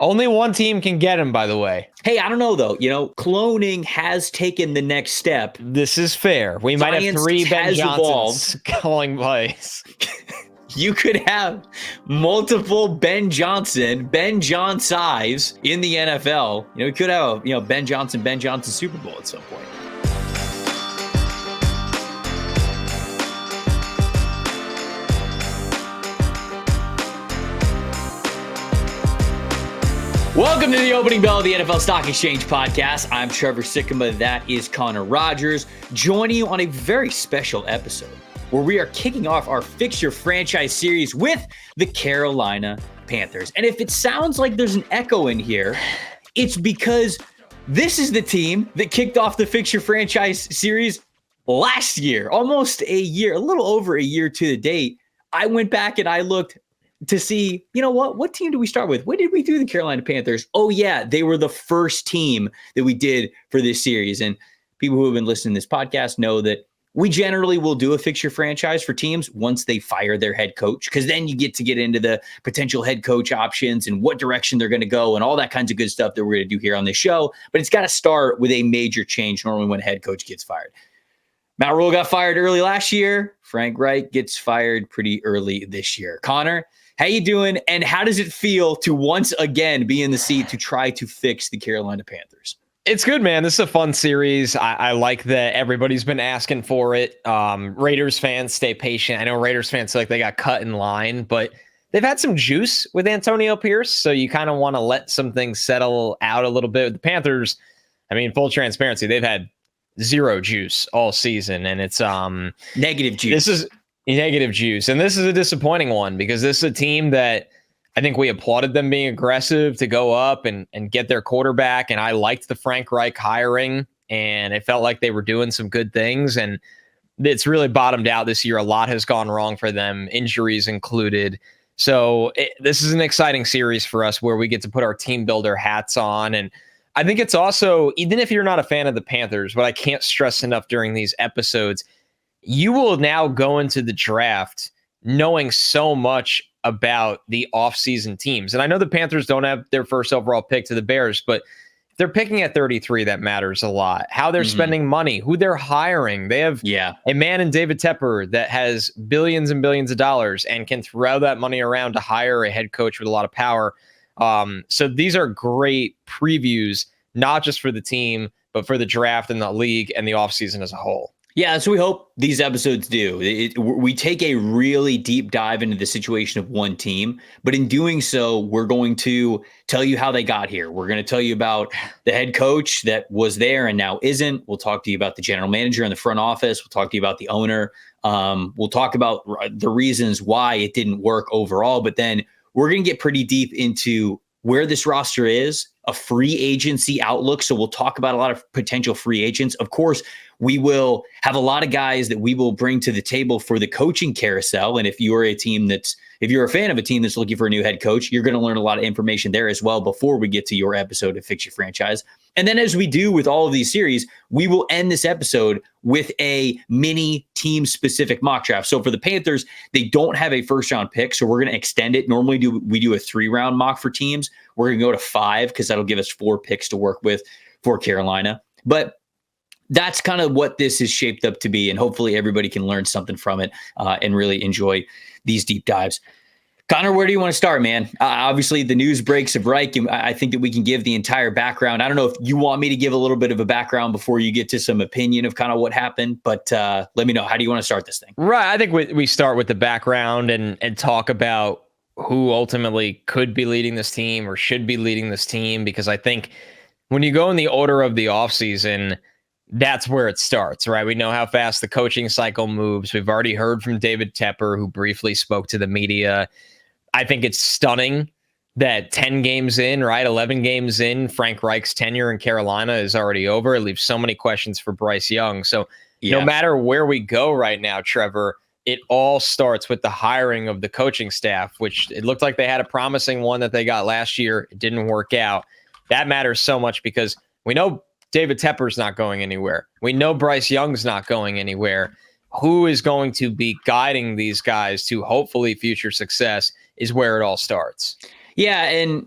Only one team can get him, by the way. Hey, I don't know, though. Cloning has taken the next step. This is fair. We might have 3 Ben Johnsons calling plays. You could have multiple Ben Johnson size in the NFL. We could have a Ben Johnson Super Bowl at some point. Welcome to the opening bell of the NFL Stock Exchange podcast. I'm Trevor Sikkema. That is Connor Rogers, joining you on a very special episode where we are kicking off our Fix Your Franchise series with the Carolina Panthers. And if it sounds like there's an echo in here, it's because this is the team that kicked off the Fix Your Franchise series last year, almost a year, a little over a year to the date. I went back and I looked to see, what team did we start with? When did we do the Carolina Panthers? Oh, yeah, they were the first team that we did for this series. And people who have been listening to this podcast know that we generally will do a Fix Your Franchise for teams once they fire their head coach, because then you get into the potential head coach options and what direction they're going to go and all that kinds of good stuff that we're going to do here on this show. But it's got to start with a major change normally when a head coach gets fired. Matt Rhule got fired early last year. Frank Reich gets fired pretty early this year. Connor, how you doing? And how does it feel to once again be in the seat to try to fix the Carolina Panthers? It's good, man. This is a fun series. I like that everybody's been asking for it. Raiders fans, stay patient. I know Raiders fans feel like they got cut in line, but they've had some juice with Antonio Pierce, so you kind of want to let some things settle out a little bit. With the Panthers, I mean, full transparency, they've had zero juice all season, and it's negative juice. This is negative juice, and this is a disappointing one because this is a team that I think we applauded them being aggressive to go up and get their quarterback, and I liked the Frank Reich hiring, and it felt like they were doing some good things, and it's really bottomed out this year. A lot has gone wrong for them, injuries included. So this is an exciting series for us where we get to put our team builder hats on. And I think it's also, even if you're not a fan of the Panthers, what I can't stress enough during these episodes, you will now go into the draft knowing so much about the offseason teams. And I know the Panthers don't have their first overall pick to the Bears, but if they're picking at 33, that matters a lot. How they're spending money, who they're hiring. They have a man in David Tepper that has billions and billions of dollars and can throw that money around to hire a head coach with a lot of power. So these are great previews, not just for the team, but for the draft and the league and the offseason as a whole. Yeah, so we hope these episodes do. We take a really deep dive into the situation of one team, but in doing so, we're going to tell you how they got here. We're going to tell you about the head coach that was there and now isn't. We'll talk to you about the general manager in the front office. We'll talk to you about the owner. We'll talk about the reasons why it didn't work overall, but then we're going to get pretty deep into where this roster is, a free agency outlook. So we'll talk about a lot of potential free agents. Of course, we will have a lot of guys that we will bring to the table for the coaching carousel. And if you're a fan of a team that's looking for a new head coach, you're going to learn a lot of information there as well before we get to your episode of Fix Your Franchise. And then as we do with all of these series, we will end this episode with a mini team-specific mock draft. So for the Panthers, they don't have a first-round pick, so we're going to extend it. Normally, we do a 3-round mock for teams. We're going to go to 5 because that'll give us 4 picks to work with for Carolina. But that's kind of what this is shaped up to be, and hopefully everybody can learn something from it and really enjoy these deep dives. Connor, where do you want to start, man? Obviously, the news breaks of Reich, and I think that we can give the entire background. I don't know if you want me to give a little bit of a background before you get to some opinion of kind of what happened, but let me know. How do you want to start this thing? Right. I think we start with the background and talk about who ultimately could be leading this team or should be leading this team, because I think when you go in the order of the offseason, that's where it starts, right? We know how fast the coaching cycle moves. We've already heard from David Tepper, who briefly spoke to the media. I think it's stunning that 10 games in, right, 11 games in, Frank Reich's tenure in Carolina is already over. It leaves so many questions for Bryce Young. So no matter where we go right now, Trevor, it all starts with the hiring of the coaching staff, which it looked like they had a promising one that they got last year. It didn't work out. That matters so much because we know David Tepper's not going anywhere. We know Bryce Young's not going anywhere. Who is going to be guiding these guys to hopefully future success is where it all starts. Yeah, and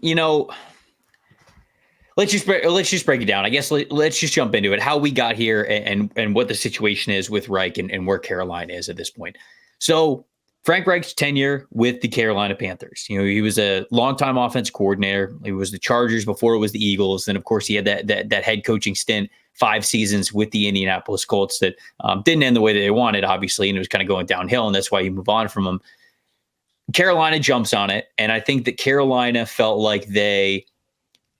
let's just break it down. I guess let's just jump into it. How we got here and what the situation is with Reich and where Carolina is at this point. So Frank Reich's tenure with the Carolina Panthers. He was a longtime offense coordinator. He was the Chargers before it was the Eagles. Then, of course, he had that head coaching stint, 5 seasons with the Indianapolis Colts that didn't end the way that they wanted, obviously, and it was kind of going downhill, and that's why you move on from them. Carolina jumps on it, and I think that Carolina felt like they,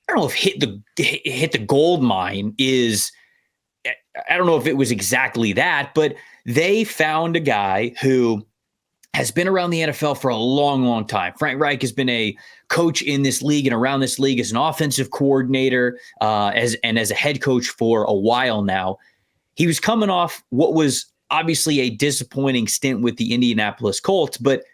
I don't know if hit the gold mine is, I don't know if it was exactly that, but they found a guy who has been around the NFL for a long, long time. Frank Reich has been a coach in this league and around this league as an offensive coordinator, as a head coach for a while now. He was coming off what was obviously a disappointing stint with the Indianapolis Colts, but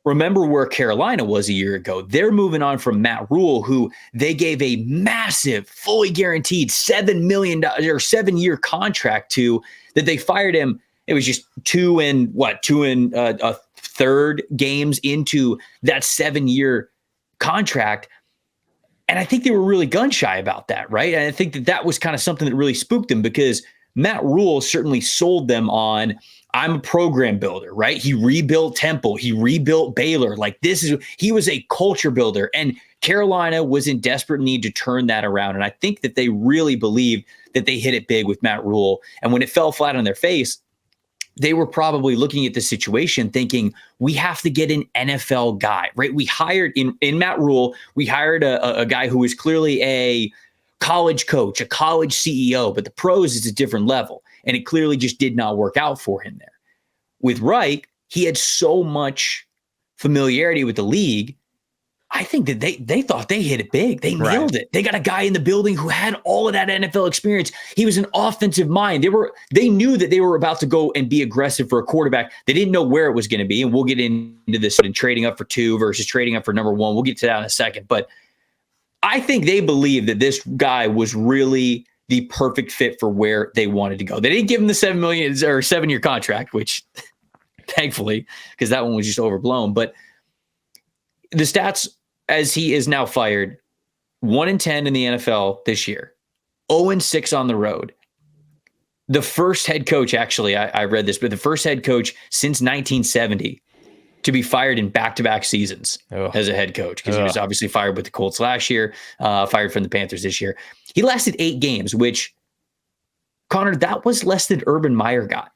remember where Carolina was a year ago. They're moving on from Matt Rule, who they gave a massive, fully guaranteed $7 million or 7-year contract to, that they fired him. It was just 2 and a third games into that 7-year contract. And I think they were really gun shy about that, right? And I think that was kind of something that really spooked them, because Matt Rule certainly sold them on, I'm a program builder, right? He rebuilt Temple. He rebuilt Baylor. He was a culture builder, and Carolina was in desperate need to turn that around. And I think that they really believed that they hit it big with Matt Rule. And when it fell flat on their face, they were probably looking at the situation thinking, we have to get an NFL guy, right? We hired in Matt Rule, we hired a guy who was clearly a college coach, a college CEO, but the pros is a different level. And it clearly just did not work out for him there. With Reich, he had so much familiarity with the league. I think that they thought they hit it big. They nailed it. They got a guy in the building who had all of that NFL experience. He was an offensive mind. They knew that they were about to go and be aggressive for a quarterback. They didn't know where it was going to be. And we'll get into this in trading up for 2 versus trading up for number 1. We'll get to that in a second. But I think they believed that this guy was really the perfect fit for where they wanted to go. They didn't give him the $7 million or 7-year contract, which thankfully, because that one was just overblown. But the stats, as he is now fired, 1-10 in the NFL this year, 0-6 on the road. The first head coach, actually, I read this, but the first head coach since 1970 to be fired in back-to-back seasons as a head coach, because he was obviously fired with the Colts last year, fired from the Panthers this year. He lasted 8 games, which, Connor, that was less than Urban Meyer got.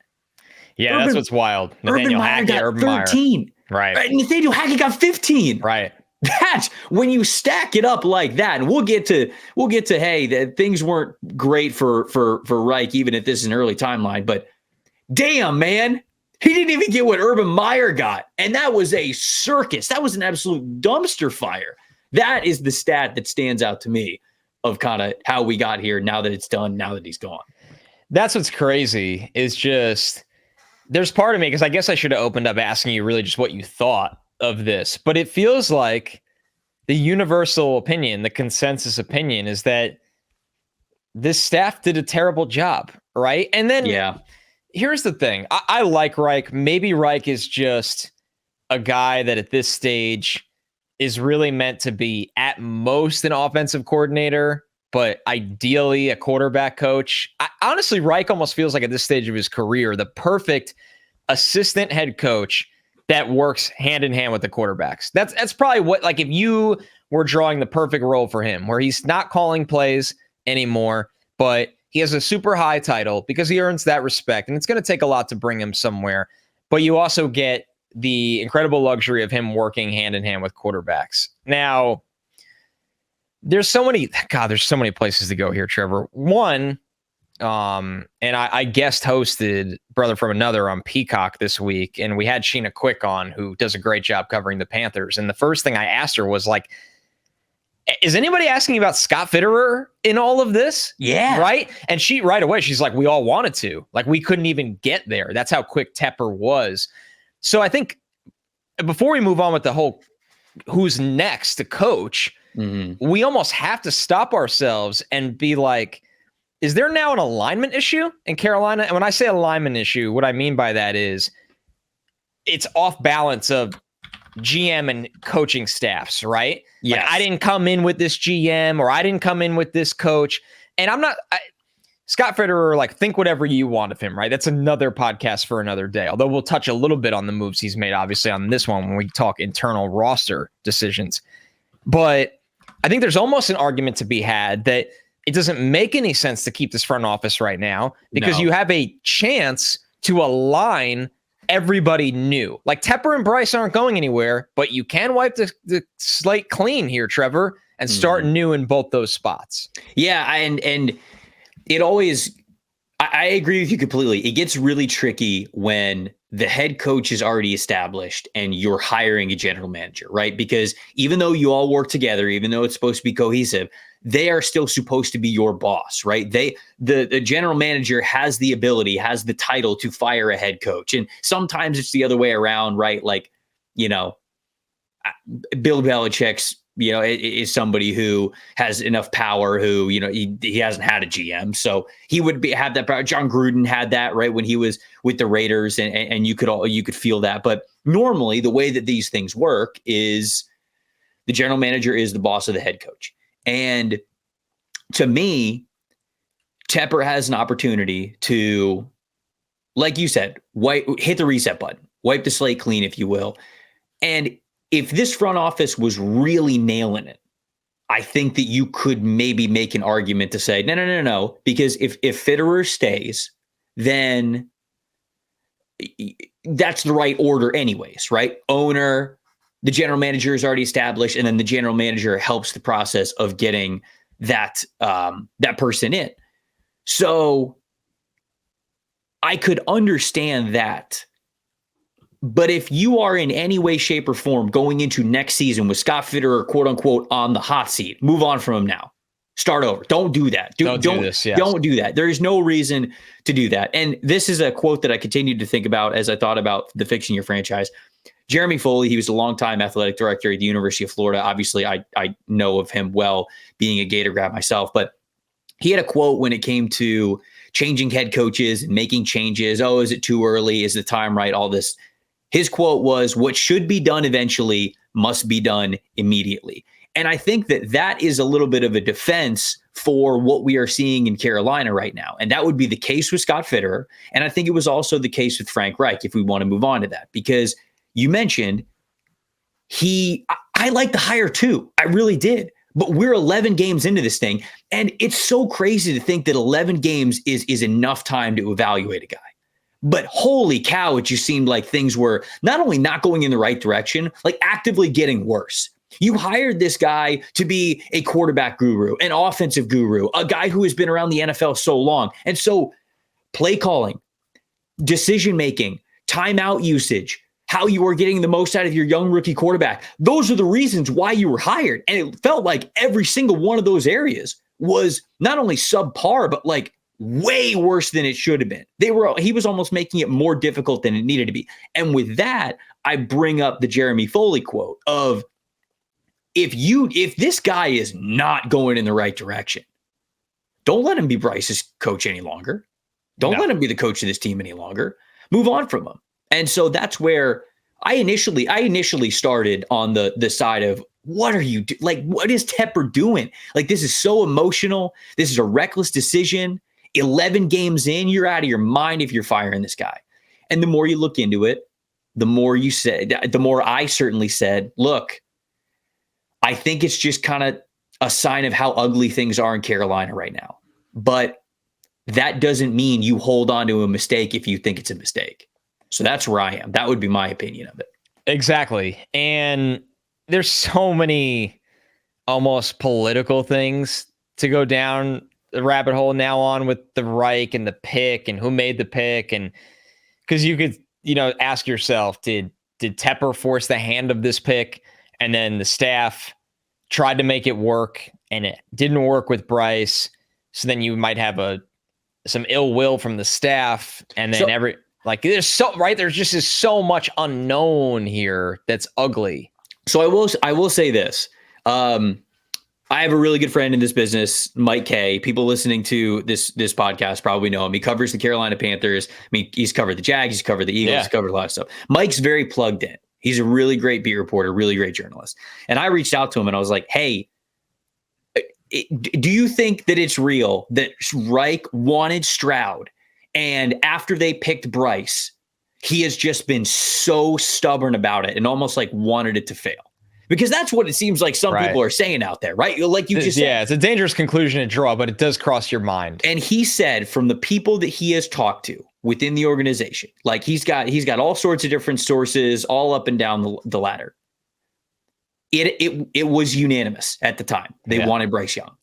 Yeah, that's what's wild. Nathaniel Hackett got 13. Right. Nathaniel Hackett got 15. Right. That's when you stack it up like that, and we'll get to hey, that things weren't great for Reich, even if this is an early timeline, but damn, man, he didn't even get what Urban Meyer got, and that was a circus. That was an absolute dumpster fire. That is the stat that stands out to me of kind of how we got here. Now that it's done, now that he's gone, that's what's crazy. Is just there's part of me, because I guess I should have opened up asking you really just what you thought of this, but it feels like the universal opinion, the consensus opinion, is that this staff did a terrible job, right? And then here's the thing. I like Reich. Maybe Reich is just a guy that at this stage is really meant to be at most an offensive coordinator, but ideally a quarterback coach. Honestly, Reich almost feels like at this stage of his career, the perfect assistant head coach that works hand in hand with the quarterbacks. That's probably what, like, if you were drawing the perfect role for him, where he's not calling plays anymore, but he has a super high title because he earns that respect. And it's going to take a lot to bring him somewhere, but you also get the incredible luxury of him working hand in hand with quarterbacks. Now, there's so many places to go here, Trevor. One, and I guest hosted Brother from Another on Peacock this week, and we had Sheena Quick on, who does a great job covering the Panthers. And the first thing I asked her was like, is anybody asking about Scott Fitterer in all of this? Yeah. Right. And she right away, she's like, we all wanted to. Like, we couldn't even get there. That's how quick Tepper was. So I think before we move on with the whole who's next to coach, we almost have to stop ourselves and be like, is there now an alignment issue in Carolina? And when I say alignment issue, what I mean by that is it's off balance of GM and coaching staffs, right? Yeah, like, I didn't come in with this GM or I didn't come in with this coach, and Scott Fitterer, like, think whatever you want of him, right? That's another podcast for another day. Although we'll touch a little bit on the moves he's made, obviously, on this one when we talk internal roster decisions. But I think there's almost an argument to be had that it doesn't make any sense to keep this front office right now because you have a chance to align everybody new. Like, Tepper and Bryce aren't going anywhere, but you can wipe the slate clean here, Trevor, and start new in both those spots. Yeah, and it always, I agree with you completely. It gets really tricky when the head coach is already established and you're hiring a general manager, right? Because even though you all work together, even though it's supposed to be cohesive, they are still supposed to be your boss, right? The general manager has the ability, has the title to fire a head coach. And sometimes it's the other way around, right? Like, Bill Belichick's, is somebody who has enough power, who, he hasn't had a GM. So he would have that power. John Gruden had that, right, when he was with the Raiders, and you could feel that. But normally the way that these things work is the general manager is the boss of the head coach. And to me, Tepper has an opportunity to, like you said, hit the reset button, wipe the slate clean, if you will. And if this front office was really nailing it, I think that you could maybe make an argument to say, no, because if Fitterer stays, then that's the right order anyways, right? Owner, the general manager is already established, and then the general manager helps the process of getting that person in. So I could understand that. But if you are in any way, shape, or form going into next season with Scott Fitterer, quote unquote, on the hot seat, move on from him now. Start over. Don't do that. Don't do this. Yes. Don't do that. There is no reason to do that. And this is a quote that I continued to think about as I thought about the fixing your franchise. Jeremy Foley, he was a longtime athletic director at the University of Florida. Obviously, I know of him well, being a Gator grad myself. But he had a quote when it came to changing head coaches and making changes. Oh, is it too early? Is the time right? All this. His quote was, "What should be done eventually must be done immediately." And I think that is a little bit of a defense for what we are seeing in Carolina right now. And that would be the case with Scott Fitterer. And I think it was also the case with Frank Reich, if we want to move on to that, because you mentioned I like the hire too. I really did. But we're 11 games into this thing. And it's so crazy to think that 11 games is enough time to evaluate a guy. But holy cow, it just seemed like things were not only not going in the right direction, like actively getting worse. You hired this guy to be a quarterback guru, an offensive guru, a guy who has been around the NFL so long. And so play calling, decision-making, timeout usage, how you are getting the most out of your young rookie quarterback. Those are the reasons why you were hired. And it felt like every single one of those areas was not only subpar, but like way worse than it should have been. He was almost making it more difficult than it needed to be. And with that, I bring up the Jeremy Foley quote of, if this guy is not going in the right direction, don't let him be Bryce's coach any longer. Don't let him be the coach of this team any longer. Move on from him. And so that's where I initially started on the side of, what are you like? What is Tepper doing? Like, this is so emotional. This is a reckless decision. 11 games in, you're out of your mind if you're firing this guy. And the more you look into it, the more I certainly said, look, I think it's just kind of a sign of how ugly things are in Carolina right now. But that doesn't mean you hold on to a mistake if you think it's a mistake. So that's where I am. That would be my opinion of it. Exactly. And there's so many almost political things to go down the rabbit hole now on with the Reich and the pick and who made the pick. And because you could, ask yourself, did Tepper force the hand of this pick? And then the staff tried to make it work and it didn't work with Bryce. So then you might have some ill will from the staff. And then there's just so much unknown here that's ugly. So I will say this. I have a really good friend in this business, Mike Kay. People listening to this podcast probably know him. He covers the Carolina Panthers. I mean, he's covered the Jags, he's covered the Eagles, he's covered a lot of stuff. Mike's very plugged in. He's a really great beat reporter, really great journalist. And I reached out to him and I was like, hey, do you think that it's real that Reich wanted Stroud, and after they picked Bryce, he has just been so stubborn about it and almost like wanted it to fail? Because that's what it seems like some people are saying out there, right? Like you just said, it's a dangerous conclusion to draw, but it does cross your mind. And he said from the people that he has talked to within the organization, like he's got all sorts of different sources all up and down the ladder. It was unanimous at the time. They wanted Bryce Young.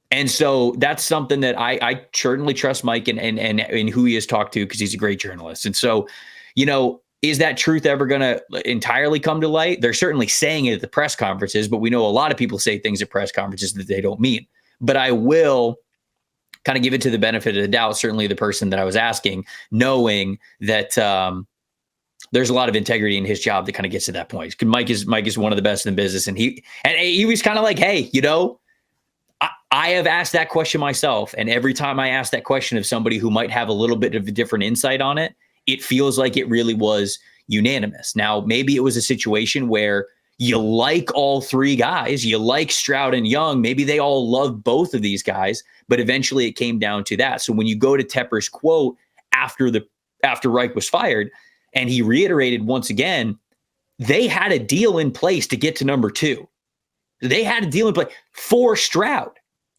And so that's something that I certainly trust Mike and who he has talked to, because he's a great journalist. And so, is that truth ever going to entirely come to light? They're certainly saying it at the press conferences, but we know a lot of people say things at press conferences that they don't mean. But I will kind of give it to the benefit of the doubt, certainly the person that I was asking, knowing that there's a lot of integrity in his job that kind of gets to that point. Mike is one of the best in the business. And he was kind of like, hey, I have asked that question myself. And every time I ask that question of somebody who might have a little bit of a different insight on it, it feels like it really was unanimous. Now, maybe it was a situation where you like all three guys, you like Stroud and Young, maybe they all love both of these guys, but eventually it came down to that. So when you go to Tepper's quote after Reich was fired, and he reiterated once again, they had a deal in place to get to number 2. They had a deal in place for Stroud.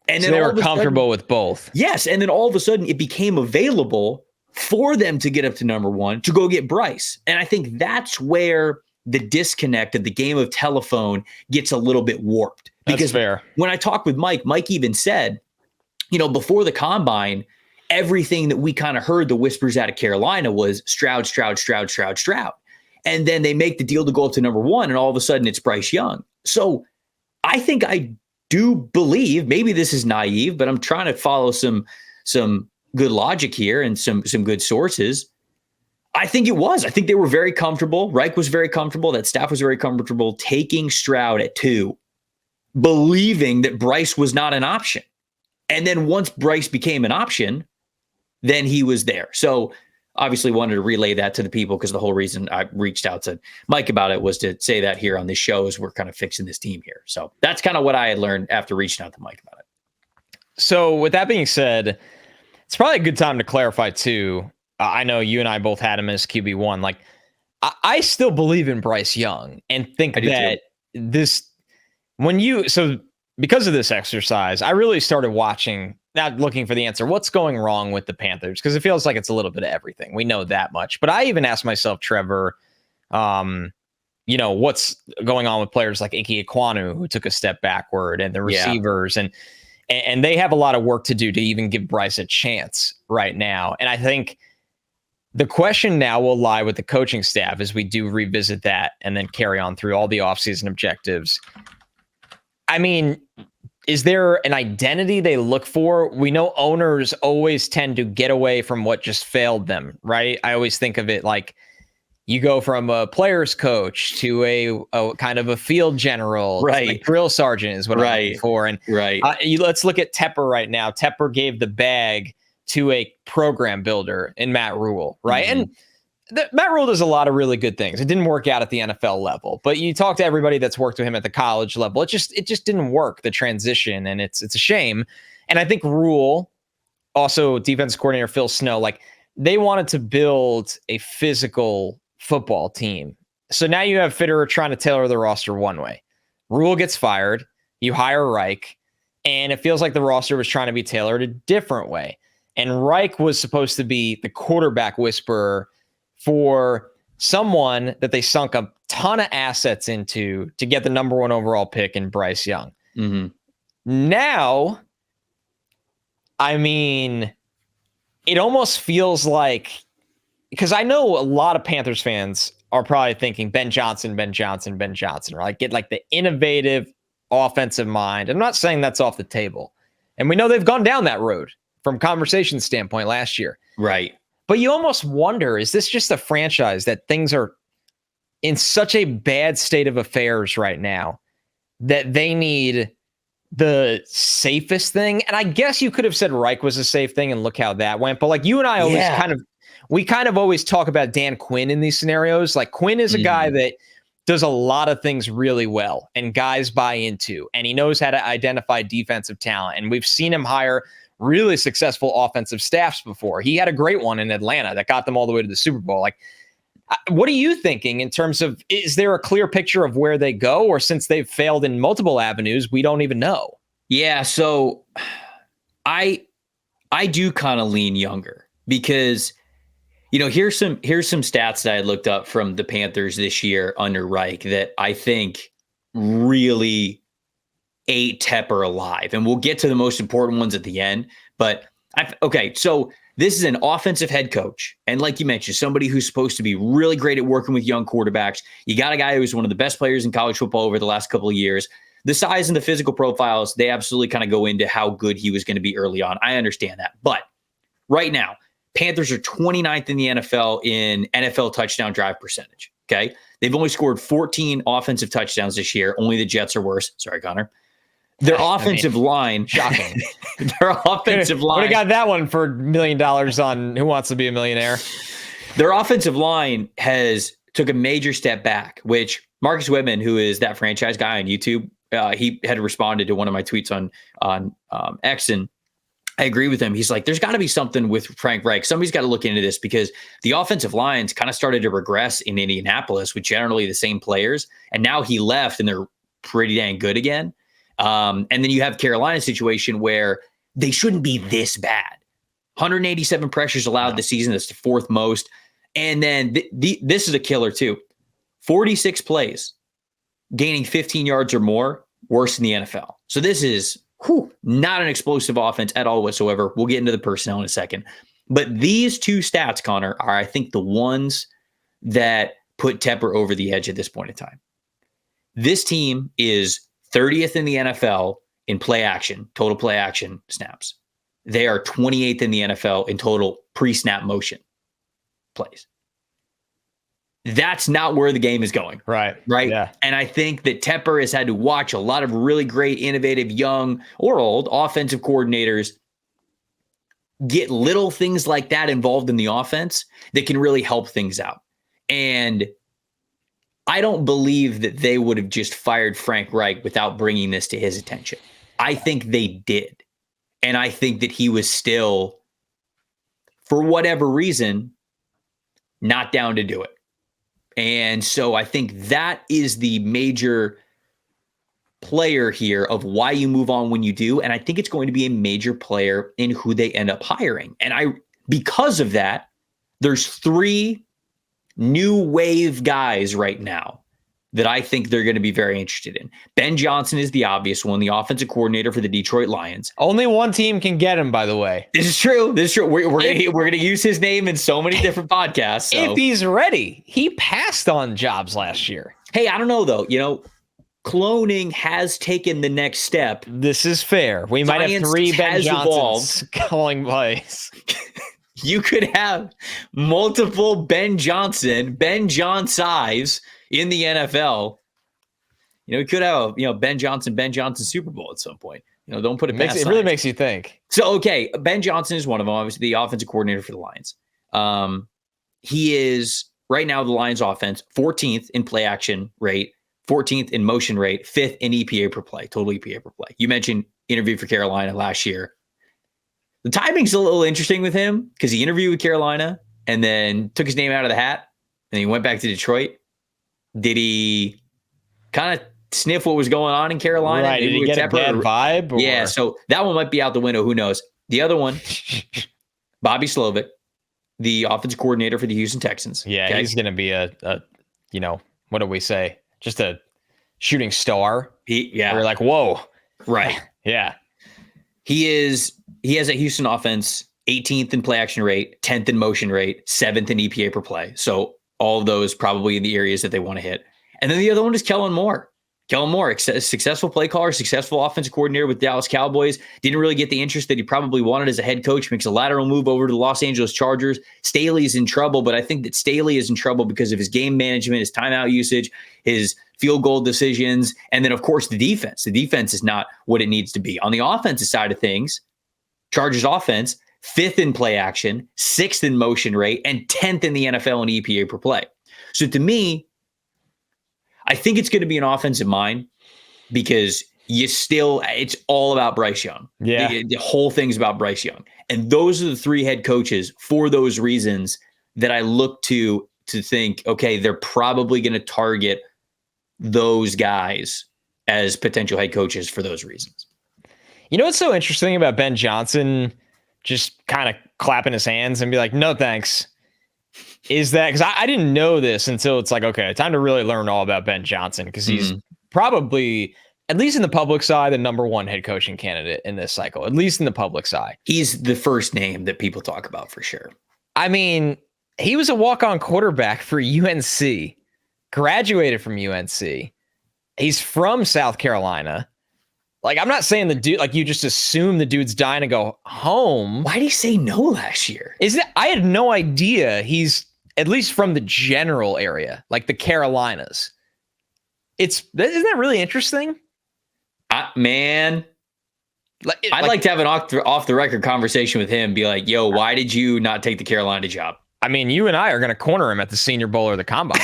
And so then they were comfortable with both. Yes. And then all of a sudden it became available for them to get up to number 1 to go get Bryce. And I think that's where the disconnect of the game of telephone gets a little bit warped. Because fair. When I talked with Mike even said, before the combine, everything that we kind of heard the whispers out of Carolina was Stroud. And then they make the deal to go up to number 1, and all of a sudden it's Bryce Young. So I think I do believe, maybe this is naive, but I'm trying to follow some good logic here and some good sources. I think it was. I think they were very comfortable. Reich was very comfortable. That staff was very comfortable taking Stroud at 2, believing that Bryce was not an option. And then once Bryce became an option, then he was there. So obviously wanted to relay that to the people, because the whole reason I reached out to Mike about it was to say that here on this show as we're kind of fixing this team here. So that's kind of what I had learned after reaching out to Mike about it. So with that being said, it's probably a good time to clarify too. I know you and I both had him as QB1. Like, I still believe in Bryce Young and think that because of this exercise, I really started watching, not looking for the answer, what's going wrong with the Panthers? Because it feels like it's a little bit of everything. We know that much. But I even asked myself, Trevor, what's going on with players like Ike Ekwonu, who took a step backward, and the receivers, and they have a lot of work to do to even give Bryce a chance right now. And I think the question now will lie with the coaching staff as we do revisit that and then carry on through all the offseason objectives. I mean, is there an identity they look for? We know owners always tend to get away from what just failed them, right? I always think of it like you go from a player's coach to a kind of a field general, right? Like drill sergeant is what I'm looking for. And let's look at Tepper right now. Tepper gave the bag to a program builder in Matt Rule, right? Mm-hmm. And Matt Rule does a lot of really good things. It didn't work out at the NFL level, but you talk to everybody that's worked with him at the college level. It just didn't work, the transition, and it's a shame. And I think Rule, also defense coordinator Phil Snow, like they wanted to build a physical football team. So now you have Fitterer trying to tailor the roster one way. Rule gets fired, you hire Reich, and it feels like the roster was trying to be tailored a different way. And Reich was supposed to be the quarterback whisperer for someone that they sunk a ton of assets into to get the number 1 overall pick in Bryce Young. Mm-hmm. Now, I mean, it almost feels like, because I know a lot of Panthers fans are probably thinking Ben Johnson, right? Get like the innovative offensive mind. I'm not saying that's off the table. And we know they've gone down that road from conversation standpoint last year. Right. But you almost wonder, is this just a franchise that things are in such a bad state of affairs right now that they need the safest thing? And I guess you could have said Reich was a safe thing and look how that went. But like you and I always always talk about Dan Quinn in these scenarios. Like Quinn is a guy that does a lot of things really well and guys buy into, and he knows how to identify defensive talent. And we've seen him hire really successful offensive staffs before. He had a great one in Atlanta that got them all the way to the Super Bowl. Like, what are you thinking in terms of, is there a clear picture of where they go, or since they've failed in multiple avenues, we don't even know? Yeah. So I do kind of lean younger because, here's some stats that I looked up from the Panthers this year under Reich that I think really ate Tepper alive. And we'll get to the most important ones at the end. But so this is an offensive head coach. And like you mentioned, somebody who's supposed to be really great at working with young quarterbacks. You got a guy who's one of the best players in college football over the last couple of years. The size and the physical profiles, they absolutely kind of go into how good he was going to be early on. I understand that. But right now, Panthers are 29th in the NFL in NFL touchdown drive percentage. Okay. They've only scored 14 offensive touchdowns this year. Only the Jets are worse. Sorry, Connor. Their offensive line. Shocking. Their offensive line. Would have got that one for $1 million on Who Wants to Be a Millionaire. Their offensive line took a major step back, which Marcus Whitman, who is that franchise guy on YouTube, he had responded to one of my tweets on X, and I agree with him. He's like, there's got to be something with Frank Reich. Somebody's got to look into this because the offensive lines kind of started to regress in Indianapolis with generally the same players. And now he left and they're pretty dang good again. And then you have Carolina's situation where they shouldn't be this bad. 187 pressures allowed this season. That's the fourth most. And then this is a killer too. 46 plays, gaining 15 yards or more, worse in the NFL. So this is not an explosive offense at all whatsoever. We'll get into the personnel in a second. But these two stats, Connor, are, I think, the ones that put Tepper over the edge at this point in time. This team is 30th in the NFL in play action, total play action snaps. They are 28th in the NFL in total pre-snap motion plays. That's not where the game is going. Right. Yeah. And I think that Tepper has had to watch a lot of really great, innovative, young or old offensive coordinators get little things like that involved in the offense that can really help things out. And I don't believe that they would have just fired Frank Reich without bringing this to his attention. I think they did. And I think that he was still, for whatever reason, not down to do it. And so I think that is the major player here of why you move on when you do. And I think it's going to be a major player in who they end up hiring. And because of that, there's 3 new wave guys right now that I think they're going to be very interested in. Ben Johnson is the obvious one, the offensive coordinator for the Detroit Lions. Only one team can get him, by the way. This is true. We're going to use his name in so many different podcasts. So. If he's ready. He passed on jobs last year. Hey, I don't know, though. Cloning has taken the next step. This is fair. We might have 3 Ben Johnsons calling plays. You could have multiple Ben John size in the NFL. We could have Ben Johnson Super Bowl at some point. Don't put it past. It really makes you think. So okay, Ben Johnson is one of them. Obviously, the offensive coordinator for the Lions. He is right now the Lions offense 14th in play action rate, 14th in motion rate, 5th in EPA per play, total EPA per play. You mentioned interview for Carolina last year. The timing's a little interesting with him because he interviewed with Carolina and then took his name out of the hat and he went back to Detroit. Did he kind of sniff what was going on in Carolina? Right. Did he get a bad vibe? Or? Yeah, so that one might be out the window. Who knows? The other one, Bobby Slovic, the offensive coordinator for the Houston Texans. Yeah, okay? He's going to be a what do we say? Just a shooting star. We're like, whoa. Right. Yeah. He has a Houston offense, 18th in play action rate, 10th in motion rate, 7th in EPA per play. So all of those probably in the areas that they want to hit. And then the other one is Kellen Moore. Kellen Moore, successful play caller, successful offensive coordinator with Dallas Cowboys. Didn't really get the interest that he probably wanted as a head coach. Makes a lateral move over to the Los Angeles Chargers. Staley's in trouble, but I think that Staley is in trouble because of his game management, his timeout usage, his field goal decisions, and then, of course, the defense. The defense is not what it needs to be. On the offensive side of things, Chargers offense, 5th in play action, 6th in motion rate, and 10th in the NFL in EPA per play. So to me, I think it's going to be an offensive mind because it's all about Bryce Young. Yeah. The whole thing's about Bryce Young. And those are the 3 head coaches for those reasons that I look to think, okay, they're probably going to target those guys as potential head coaches for those reasons. You know what's so interesting about Ben Johnson just kind of clapping his hands and be like, no, thanks, is that because I didn't know this until it's like, okay, time to really learn all about Ben Johnson because he's probably, at least in the public side, the number 1 head coaching candidate in this cycle, at least in the public side. He's the first name that people talk about for sure. I mean, he was a walk-on quarterback for UNC, graduated from UNC. He's from South Carolina. Like, I'm not saying the dude, like, you just assume the dude's dying to go home. Why did he say no last year? I had no idea he's at least from the general area, like the Carolinas. Isn't that really interesting? Man, I'd like to have an off the record conversation with him. Be like, yo, why did you not take the Carolina job? I mean, you and I are going to corner him at the Senior Bowl or the Combine.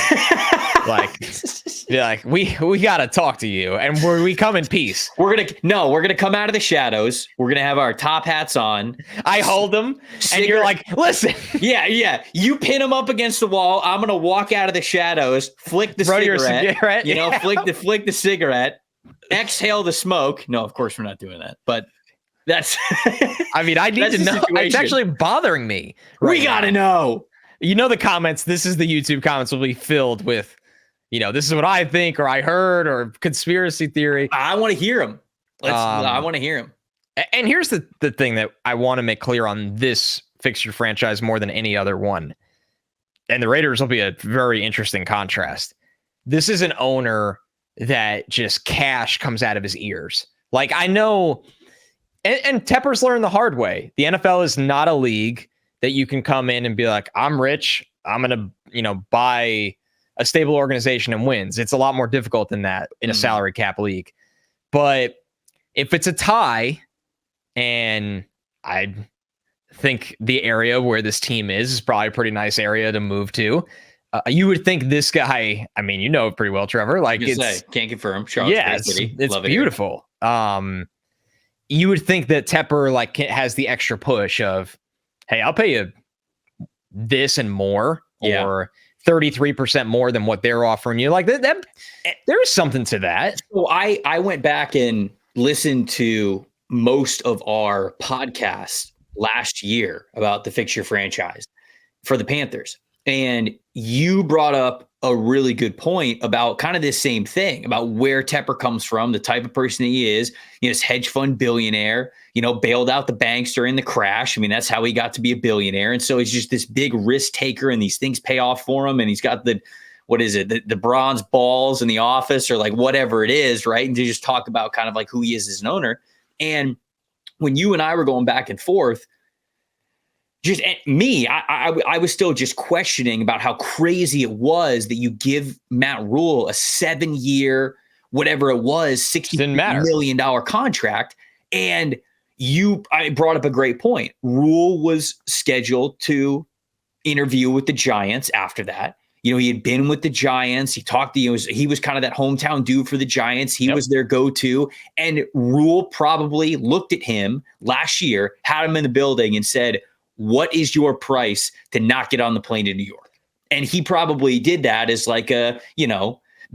we got to talk to you, and we come in peace. We're gonna come out of the shadows. We're gonna have our top hats on. I hold them, and you're like, listen. Yeah. You pin him up against the wall. I'm gonna walk out of the shadows, flick the cigarette. You know, flick the cigarette. Exhale the smoke. No, of course we're not doing that. But that's. I mean, I need to know. Situation. It's actually bothering me. We gotta know. You know, the comments. This is the YouTube comments will be filled with, this is what I think, or I heard, or conspiracy theory. I want to hear them. I want to hear them. And here's the thing that I want to make clear on this fixture franchise more than any other one. And the Raiders will be a very interesting contrast. This is an owner that just cash comes out of his ears. Like, I know, and Tepper's learned the hard way. The NFL is not a league that you can come in and be like, I'm rich, I'm going to, buy a stable organization and wins. It's a lot more difficult than that in a salary cap league. But if it's a tie, and I think the area where this team is probably a pretty nice area to move to, you would think this guy, I mean, it pretty well, Trevor. Like, can't confirm. It's beautiful. You would think that Tepper has the extra push of, hey, I'll pay you this and more, or 33% more than what they're offering you. Like that there is something to that. So I went back and listened to most of our podcasts last year about the fixture franchise for the Panthers. And you brought up a really good point about kind of this same thing about where Tepper comes from, the type of person he is, this hedge fund billionaire, bailed out the banks during the crash. I mean, that's how he got to be a billionaire. And so he's just this big risk taker, and these things pay off for him. And he's got the bronze balls in the office, or like whatever it is, right? And to just talk about kind of like who he is as an owner. And when you and I were going back and forth, just me, I was still just questioning about how crazy it was that you give Matt Rule a 7-year, whatever it was, $60 million contract. And I brought up a great point. Rule was scheduled to interview with the Giants after that. He had been with the Giants. He talked to, he was kind of that hometown dude for the Giants. He was their go-to. And Rule probably looked at him last year, had him in the building and said, what is your price to not get on the plane to New York? And he probably did that as like a,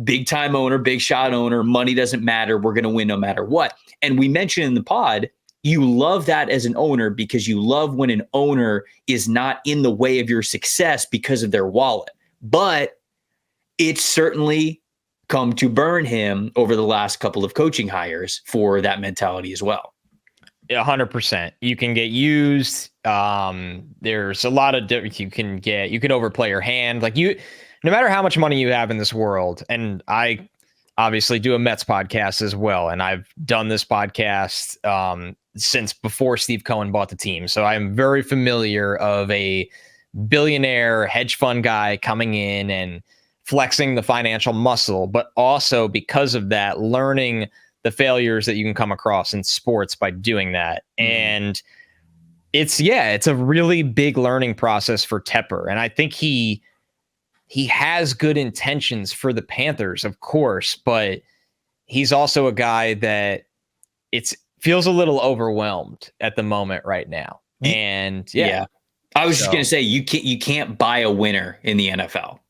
big time owner, big shot owner. Money doesn't matter. We're going to win no matter what. And we mentioned in the pod, you love that as an owner because you love when an owner is not in the way of your success because of their wallet. But it's certainly come to burn him over the last couple of coaching hires for that mentality as well. 100%. You can get used. There's a lot of different you can overplay your hand. Like no matter how much money you have in this world, and I obviously do a Mets podcast as well, and I've done this podcast since before Steve Cohen bought the team. So I'm very familiar of a billionaire hedge fund guy coming in and flexing the financial muscle, but also because of that, learning the failures that you can come across in sports by doing that. And it's a really big learning process for Tepper. And I think he he has good intentions for the Panthers, of course, but he's also a guy that feels a little overwhelmed at the moment right now. And yeah. I was just going to say, you can't buy a winner in the NFL.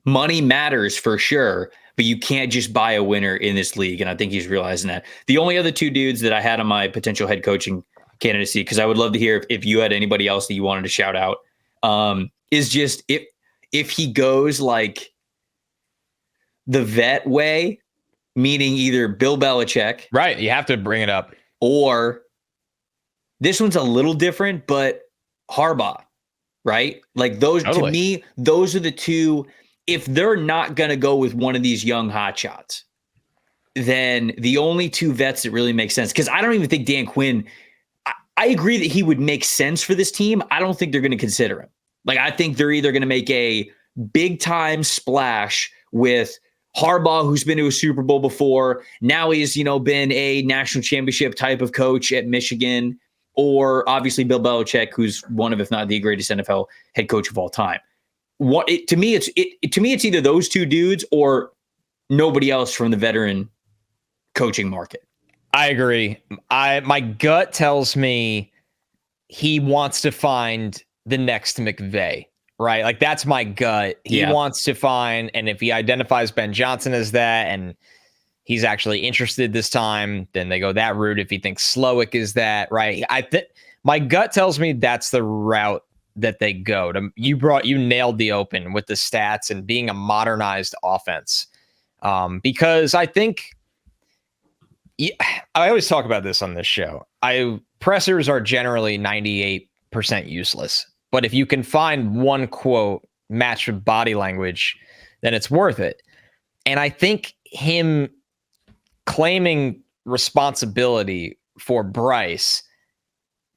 Money matters for sure, but you can't just buy a winner in this league. And I think he's realizing that. The only other two dudes that I had on my potential head coaching candidacy, because I would love to hear if you had anybody else that you wanted to shout out, is just if he goes like the vet way, meaning either Bill Belichick. Right. You have to bring it up. Or this one's a little different, but Harbaugh, right? Like those, totally. To me, those are the two. If they're not going to go with one of these young hotshots, then the only two vets that really make sense, because I don't even think Dan Quinn, I agree that he would make sense for this team. I don't think they're going to consider him. Like, I think they're either going to make a big time splash with Harbaugh, who's been to a Super Bowl before. Now he's, been a national championship type of coach at Michigan, or obviously Bill Belichick, who's one of, if not the greatest NFL head coach of all time. To me, it's either those two dudes or nobody else from the veteran coaching market. I agree. My gut tells me he wants to find the next McVay, right? Like that's my gut. He wants to find, and if he identifies Ben Johnson as that, and he's actually interested this time, then they go that route. If he thinks Slowick is that, right? My gut tells me that's the route that they go. You nailed the open with the stats and being a modernized offense. Because I think I always talk about this on this show. Pressers are generally 98% useless, but if you can find one quote matched with body language, then it's worth it. And I think him claiming responsibility for Bryce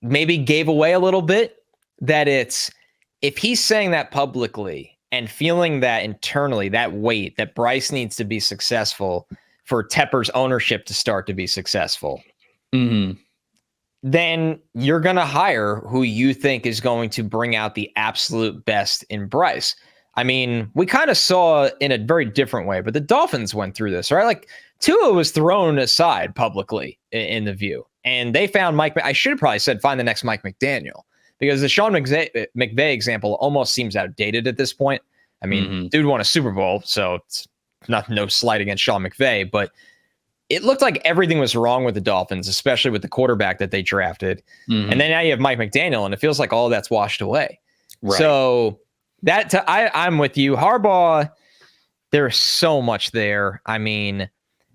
maybe gave away a little bit. That if he's saying that publicly and feeling that internally, that weight that Bryce needs to be successful for Tepper's ownership to start to be successful, then you're going to hire who you think is going to bring out the absolute best in Bryce. I mean, we kind of saw in a very different way, but the Dolphins went through this, right? Like Tua was thrown aside publicly in the View, and they found I should have probably said, find the next Mike McDaniel. Because the Sean McVay example almost seems outdated at this point. I mean, dude won a Super Bowl, so it's no slight against Sean McVay, but it looked like everything was wrong with the Dolphins, especially with the quarterback that they drafted. And then now you have Mike McDaniel, and it feels like all that's washed away. Right. So I'm with you. Harbaugh, there's so much there. I mean,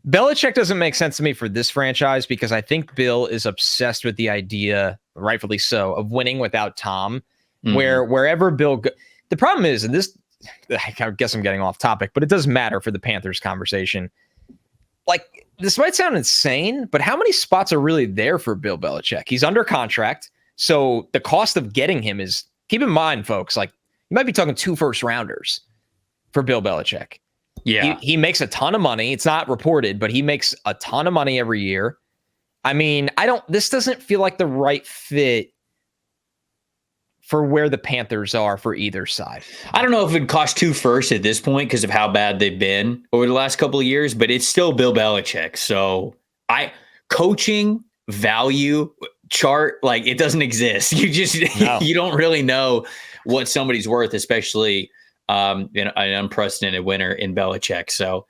Belichick doesn't make sense to me for this franchise because I think Bill is obsessed with the idea, rightfully so, of winning without Tom. Wherever Bill the problem is, and this, I guess I'm getting off topic, but it doesn't matter for the Panthers conversation. Like, this might sound insane, but how many spots are really there for Bill Belichick? He's under contract, so the cost of getting him is, keep in mind, folks, like you might be talking 2 first-rounders for Bill Belichick. Yeah, he makes a ton of money. It's not reported, but he makes a ton of money every year. I mean, this doesn't feel like the right fit for where the Panthers are for either side. I don't know if it'd cost 2 firsts at this point because of how bad they've been over the last couple of years, but it's still Bill Belichick. So coaching value chart, like it doesn't exist. You don't really know what somebody's worth, especially an unprecedented winner in Belichick. So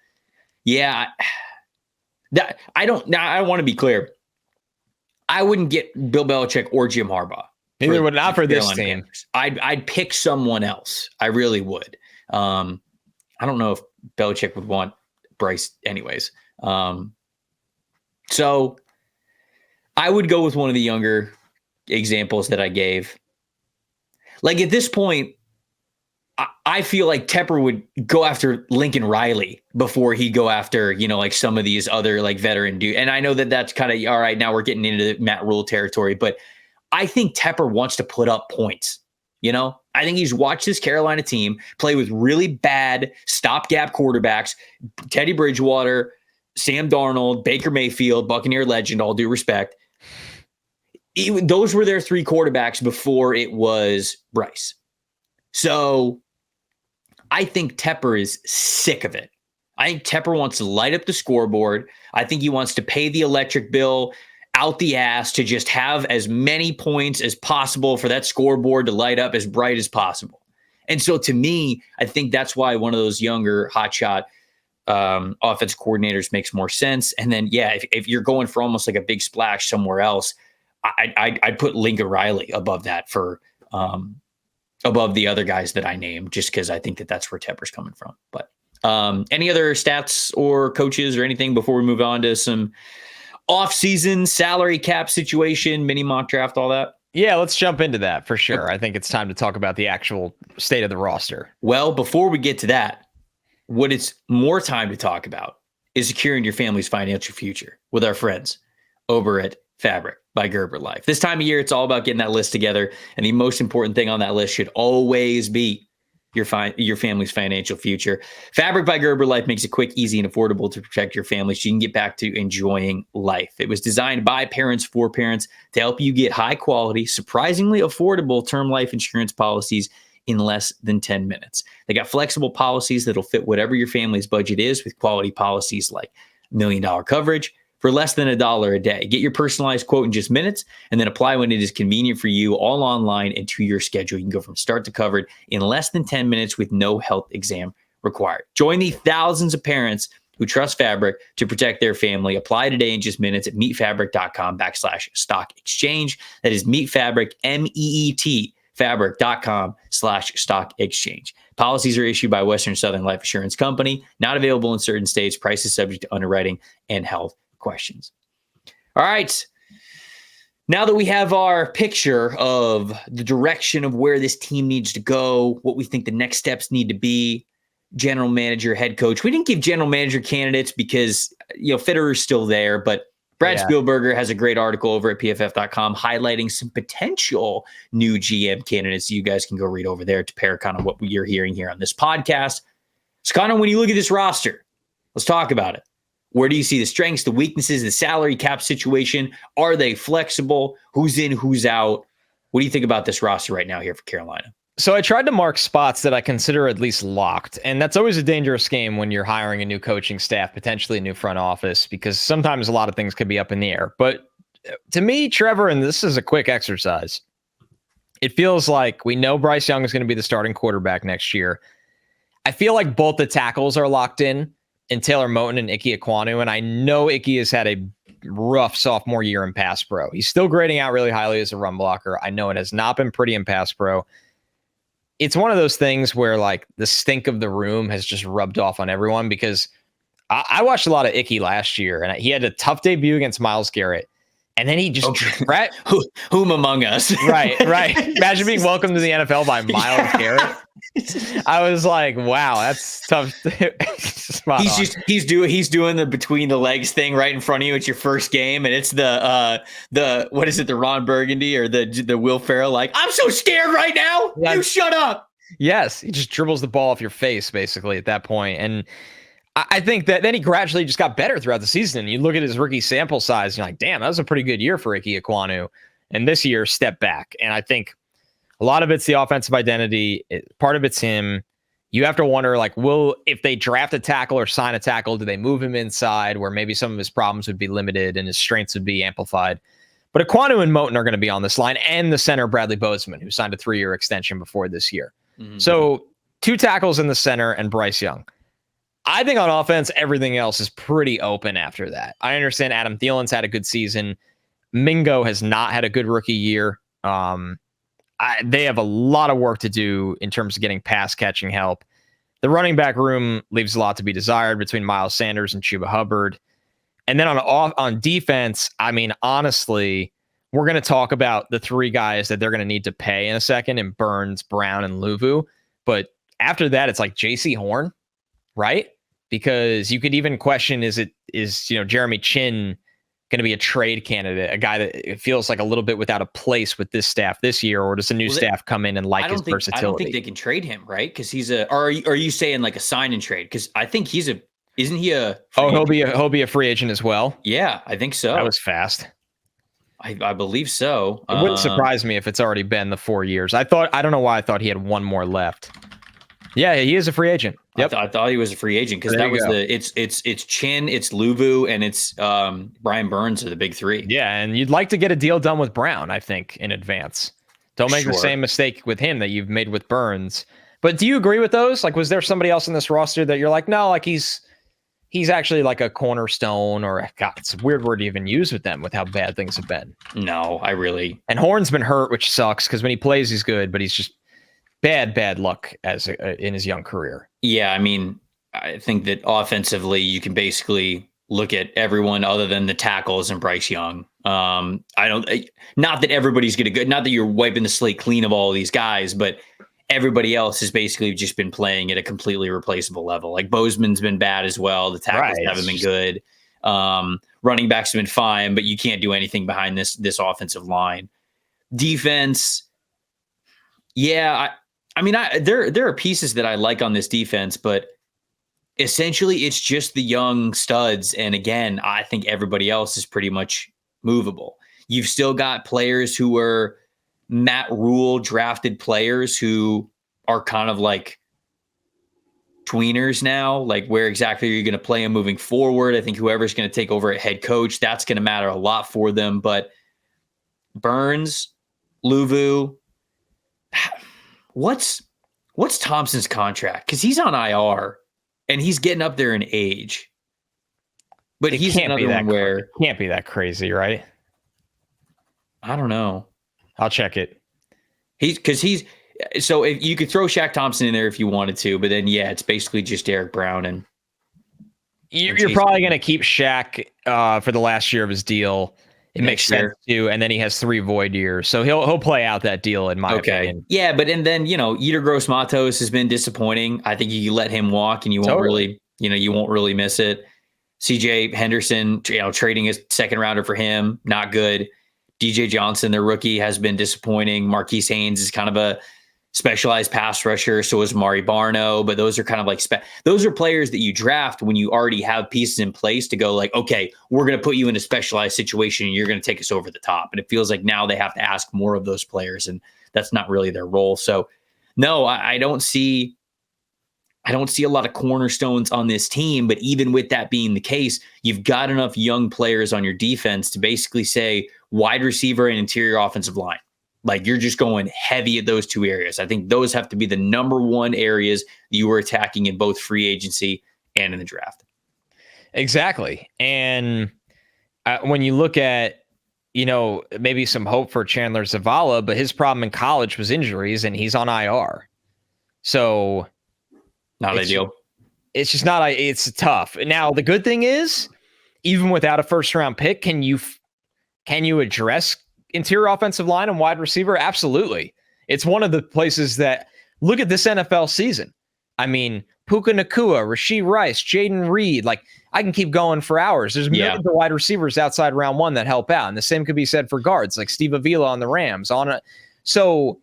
yeah, I want to be clear. I wouldn't get Bill Belichick or Jim Harbaugh. Neither would, not for this team. Panthers. I'd pick someone else. I really would. I don't know if Belichick would want Bryce anyways. So I would go with one of the younger examples that I gave. Like at this point, I feel like Tepper would go after Lincoln Riley before he'd go after, like some of these other like veteran dudes. And I know that that's kind of all right. Now we're getting into the Matt Rule territory, but I think Tepper wants to put up points. I think he's watched this Carolina team play with really bad stopgap quarterbacks, Teddy Bridgewater, Sam Darnold, Baker Mayfield, Buccaneer legend, all due respect. Those were their 3 quarterbacks before it was Bryce. So I think Tepper is sick of it. I think Tepper wants to light up the scoreboard. I think he wants to pay the electric bill out the ass to just have as many points as possible for that scoreboard to light up as bright as possible. And so to me, I think that's why one of those younger hotshot offense coordinators makes more sense. And then, yeah, if you're going for almost like a big splash somewhere else, I'd put Lincoln Riley above that for above the other guys that I named, just because I think that's where Tepper's coming from. But any other stats or coaches or anything before we move on to some off-season salary cap situation, mini mock draft, all that? Yeah, let's jump into that for sure. I think it's time to talk about the actual state of the roster. Well, before we get to that, what it's more time to talk about is securing your family's financial future with our friends over at Fabric by Gerber Life. This time of year, it's all about getting that list together. And the most important thing on that list should always be your family's financial future. Fabric by Gerber Life makes it quick, easy, and affordable to protect your family so you can get back to enjoying life. It was designed by parents for parents to help you get high quality, surprisingly affordable term life insurance policies in less than 10 minutes. They got flexible policies that'll fit whatever your family's budget is, with quality policies like $1 million coverage for less than $1 a day. Get your personalized quote in just minutes and then apply when it is convenient for you, all online and to your schedule. You can go from start to covered in less than 10 minutes with no health exam required. Join the thousands of parents who trust Fabric to protect their family. Apply today in just minutes at meetfabric.com/stock exchange. That is meetfabric, MEET, fabric.com/stock exchange. Policies are issued by Western Southern Life Assurance Company, not available in certain states. Prices subject to underwriting and health questions. All right. Now that we have our picture of the direction of where this team needs to go, what we think the next steps need to be, general manager, head coach. We didn't give general manager candidates because, Fitterer's still there, but Brad Spielberger has a great article over at pff.com highlighting some potential new GM candidates. You guys can go read over there to pair kind of what you're hearing here on this podcast. So, Connor, when you look at this roster, let's talk about it. Where do you see the strengths, the weaknesses, the salary cap situation? Are they flexible? Who's in, who's out? What do you think about this roster right now here for Carolina? So I tried to mark spots that I consider at least locked. And that's always a dangerous game when you're hiring a new coaching staff, potentially a new front office, because sometimes a lot of things could be up in the air. But to me, Trevor, and this is a quick exercise, it feels like we know Bryce Young is going to be the starting quarterback next year. I feel like both the tackles are locked in Taylor Moton and Ike Ekwonu. And I know Ike has had a rough sophomore year in pass pro. He's still grading out really highly as a run blocker. I know it has not been pretty in pass pro. It's one of those things where like the stink of the room has just rubbed off on everyone, because I watched a lot of Ike last year and he had a tough debut against Myles Garrett. And then he just whom among us? Right. Imagine being welcomed to the NFL by Myles Garrett. I was like, wow, that's tough. He's doing the between the legs thing right in front of you at your first game, and it's the what is it, the Ron Burgundy or the Will Ferrell, like, I'm so scared right now. You shut up. Yes, he just dribbles the ball off your face basically at that point. And I think that then he gradually just got better throughout the season. You look at his rookie sample size, you're like, damn, that was a pretty good year for Ike Ekwonu. And this year, step back. And I think a lot of it's the offensive identity. Part of it's him. You have to wonder, like, if they draft a tackle or sign a tackle, do they move him inside where maybe some of his problems would be limited and his strengths would be amplified? But Ekwonu and Moton are going to be on this line, and the center, Bradley Bozeman, who signed a 3-year extension before this year. Mm-hmm. So 2 tackles in the center and Bryce Young. I think on offense, everything else is pretty open after that. I understand Adam Thielen's had a good season. Mingo has not had a good rookie year. They have a lot of work to do in terms of getting pass catching help. The running back room leaves a lot to be desired between Miles Sanders and Chuba Hubbard. And then on defense, I mean, honestly, we're going to talk about the 3 guys that they're going to need to pay in a second, in Burns, Brown, and Luvu. But after that, it's like JC Horn, right? Because you could even question, is Jeremy Chin going to be a trade candidate, a guy that it feels like a little bit without a place with this staff this year, or does the new staff come in and his versatility? I don't think they can trade him, right? Because he's are you saying like a sign and trade? Because I think isn't he a? He'll be a free agent as well. Yeah, I think so. That was fast. I believe so. It wouldn't surprise me if it's already been the 4 years. I don't know why I thought he had one more left. Yeah, he is a free agent. Yep. I thought he was a free agent because that was it's Chin, it's Luvu, and it's Brian Burns are the big three. Yeah, and you'd like to get a deal done with Brown, I think, in advance. Don't make the same mistake with him that you've made with Burns. But do you agree with those? Like, was there somebody else in this roster that you're like, no, like he's actually like a cornerstone, or God, it's a weird word to even use with them with how bad things have been. No, and Horn's been hurt, which sucks because when he plays, he's good, but he's just bad luck in his young career. Yeah, I mean, I think that offensively, you can basically look at everyone other than the tackles and Bryce Young. Not that everybody's going to go, not that you're wiping the slate clean of all of these guys, but everybody else has basically just been playing at a completely replaceable level. Like Bozeman's been bad as well. The tackles haven't been good. Running backs have been fine, but you can't do anything behind this offensive line. Defense, yeah, I mean, there are pieces that I like on this defense, but essentially it's just the young studs. And again, I think everybody else is pretty much movable. You've still got players who are Matt Rule drafted players who are kind of like tweeners now. Like, where exactly are you going to play them moving forward? I think whoever's going to take over at head coach, that's going to matter a lot for them. But Burns, Luvu, What's Thompson's contract? Because he's on IR and he's getting up there in age. But he's another one where can't be that crazy, right? I don't know. I'll check it. So if you could throw Shaq Thompson in there if you wanted to, but then it's basically just Derek Brown and you're probably going to keep Shaq for the last year of his deal. It makes sense too, and then he has 3 void years, so he'll play out that deal in my opinion. Yeah, but and then Yetur Gross-Matos has been disappointing. I think you let him walk, and you won't really miss it. C.J. Henderson, trading a second rounder for him, not good. DJ Johnson, their rookie, has been disappointing. Marquise Haynes is kind of a specialized pass rusher. So is Mari Barno, but those are kind of like those are players that you draft when you already have pieces in place to go like, okay, we're going to put you in a specialized situation and you're going to take us over the top. And it feels like now they have to ask more of those players, and that's not really their role. So no, I don't see a lot of cornerstones on this team, but even with that being the case, you've got enough young players on your defense to basically say wide receiver and interior offensive line. Like, you're just going heavy at those 2 areas. I think those have to be the number 1 areas that you were attacking in both free agency and in the draft. Exactly. And when you look at, maybe some hope for Chandler Zavala, but his problem in college was injuries and he's on IR. So not ideal. It's just not, it's tough. Now, the good thing is, even without a first round pick, can you address interior offensive line and wide receiver? Absolutely. It's one of the places that look at this NFL season. I mean, Puka Nacua, Rashee Rice, Jaden Reed, like I can keep going for hours. There's millions of wide receivers outside round 1 that help out. And the same could be said for guards like Steve Avila on the Rams. So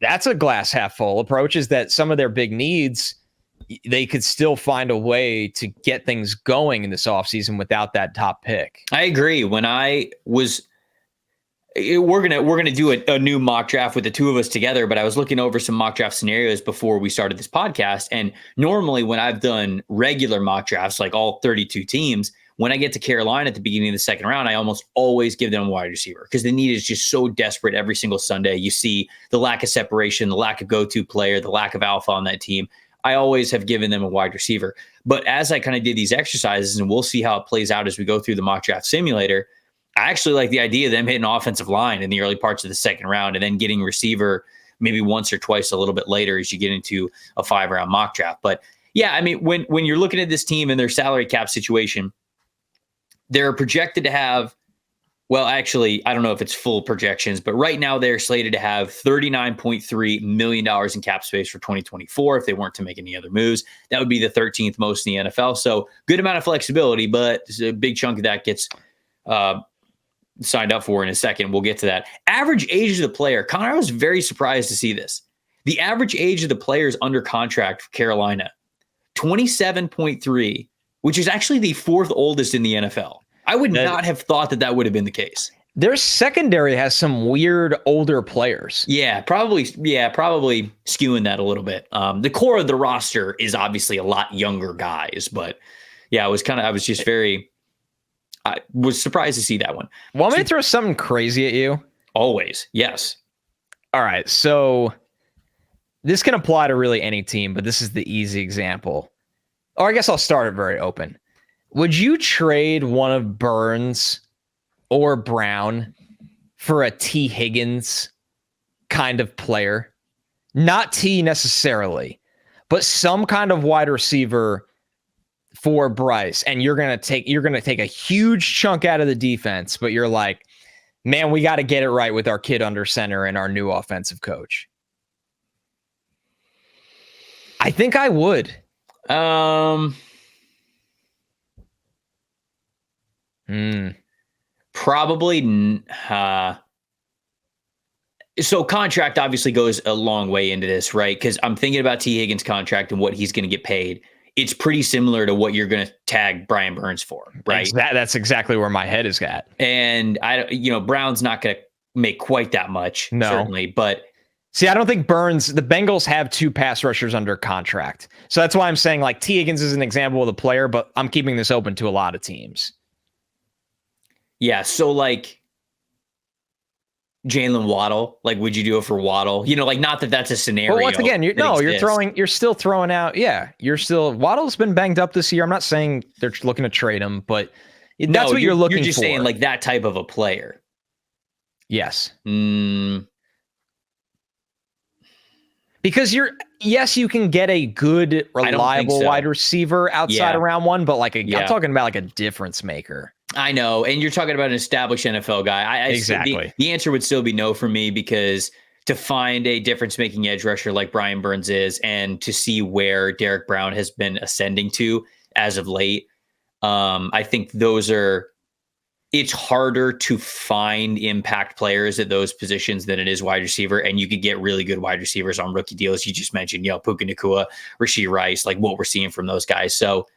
that's a glass half full approach, is that some of their big needs, they could still find a way to get things going in this offseason without that top pick. I agree. When we're gonna do a new mock draft with the 2 of us together, but I was looking over some mock draft scenarios before we started this podcast. And normally when I've done regular mock drafts, like all 32 teams, when I get to Carolina at the beginning of the second round, I almost always give them a wide receiver because the need is just so desperate every single Sunday. You see the lack of separation, the lack of go-to player, the lack of alpha on that team. I always have given them a wide receiver. But as I kind of did these exercises, and we'll see how it plays out as we go through the mock draft simulator, I actually like the idea of them hitting offensive line in the early parts of the second round and then getting receiver maybe once or twice a little bit later as you get into a 5-round mock draft. But yeah, I mean, when you're looking at this team and their salary cap situation, they're projected to have, well, actually, I don't know if it's full projections, but right now they're slated to have $39.3 million in cap space for 2024 if they weren't to make any other moves. That would be the 13th most in the NFL. So good amount of flexibility, but a big chunk of that gets signed up for in a second. We'll get to that. Average age of the player. Connor, I was very surprised to see this. The average age of the players under contract for Carolina, 27.3, which is actually the 4th oldest in the NFL. I would not have thought that would have been the case. Their secondary has some weird older players. Yeah, probably skewing that a little bit. The core of the roster is obviously a lot younger guys, but yeah, I was surprised to see that one. Want me to throw something crazy at you? Always, yes. All right, so this can apply to really any team, but this is the easy example. Or I guess I'll start it very open. Would you trade one of Burns or Brown for a T. Higgins kind of player? Not T necessarily, but some kind of wide receiver for Bryce. And you're gonna take a huge chunk out of the defense, but you're like, man, we got to get it right with our kid under center and our new offensive coach. I think I would. Probably. So contract obviously goes a long way into this, right? Because I'm thinking about T. Higgins' contract and what he's going to get paid. It's pretty similar to what you're going to tag Brian Burns for, right? That's exactly where my head is at. And Brown's not going to make quite that much, certainly, but. See, I don't think the Bengals have 2 pass rushers under contract. So that's why I'm saying like T. Higgins is an example of the player, but I'm keeping this open to a lot of teams. Yeah. So like Jalen Waddle, like, would you do it for Waddle? Not that that's a scenario. But once again, you're still throwing out. Yeah. Waddle's been banged up this year. I'm not saying they're looking to trade him, but that's what you're looking for. You're just saying like that type of a player. Yes. Because you can get a good, reliable wide receiver outside of round 1, but I'm talking about like a difference maker. I know. And you're talking about an established NFL guy. Exactly. The answer would still be no for me, because to find a difference making edge rusher like Brian Burns is, and to see where Derek Brown has been ascending to as of late, I think it's harder to find impact players at those positions than it is wide receiver. And you could get really good wide receivers on rookie deals. You just mentioned, Puka Nacua, Rashee Rice, like what we're seeing from those guys. So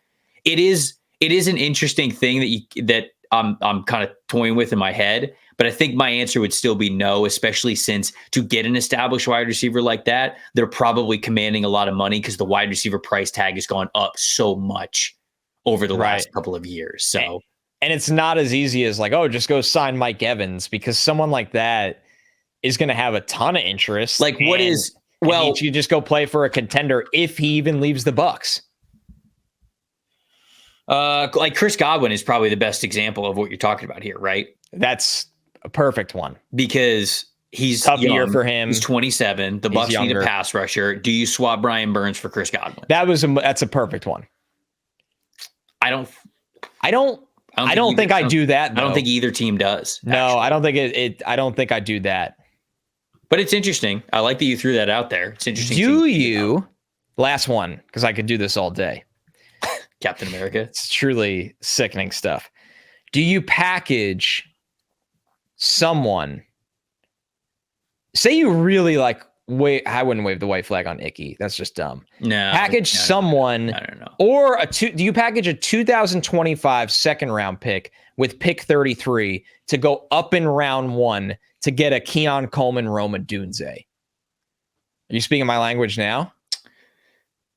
it is an interesting thing that I'm kind of toying with in my head, but I think my answer would still be no, especially since to get an established wide receiver like that, they're probably commanding a lot of money because the wide receiver price tag has gone up so much over the last couple of years. So. And it's not as easy as like, just go sign Mike Evans, because someone like that is going to have a ton of interest. Like you just go play for a contender if he even leaves the Bucs. Like Chris Godwin is probably the best example of what you're talking about here, right? That's a perfect one, because he's tough young. Year for him. He's 27. The Bucs need a pass rusher. Do you swap Brian Burns for Chris Godwin? That's a perfect one. I don't think I do that. Though. I don't think either team does. No, actually. I don't think I don't think I do that. But it's interesting. I like that you threw that out there. It's interesting. Last one, because I could do this all day. Captain America. It's truly sickening stuff. Do you package someone? Say you really like. I wouldn't wave the white flag on Icky. That's just dumb. No. Package someone. I don't know. Or do you package a 2025 second round pick with pick 33 to go up in round 1 to get a Keon Coleman Roma Dunze? Are you speaking my language now?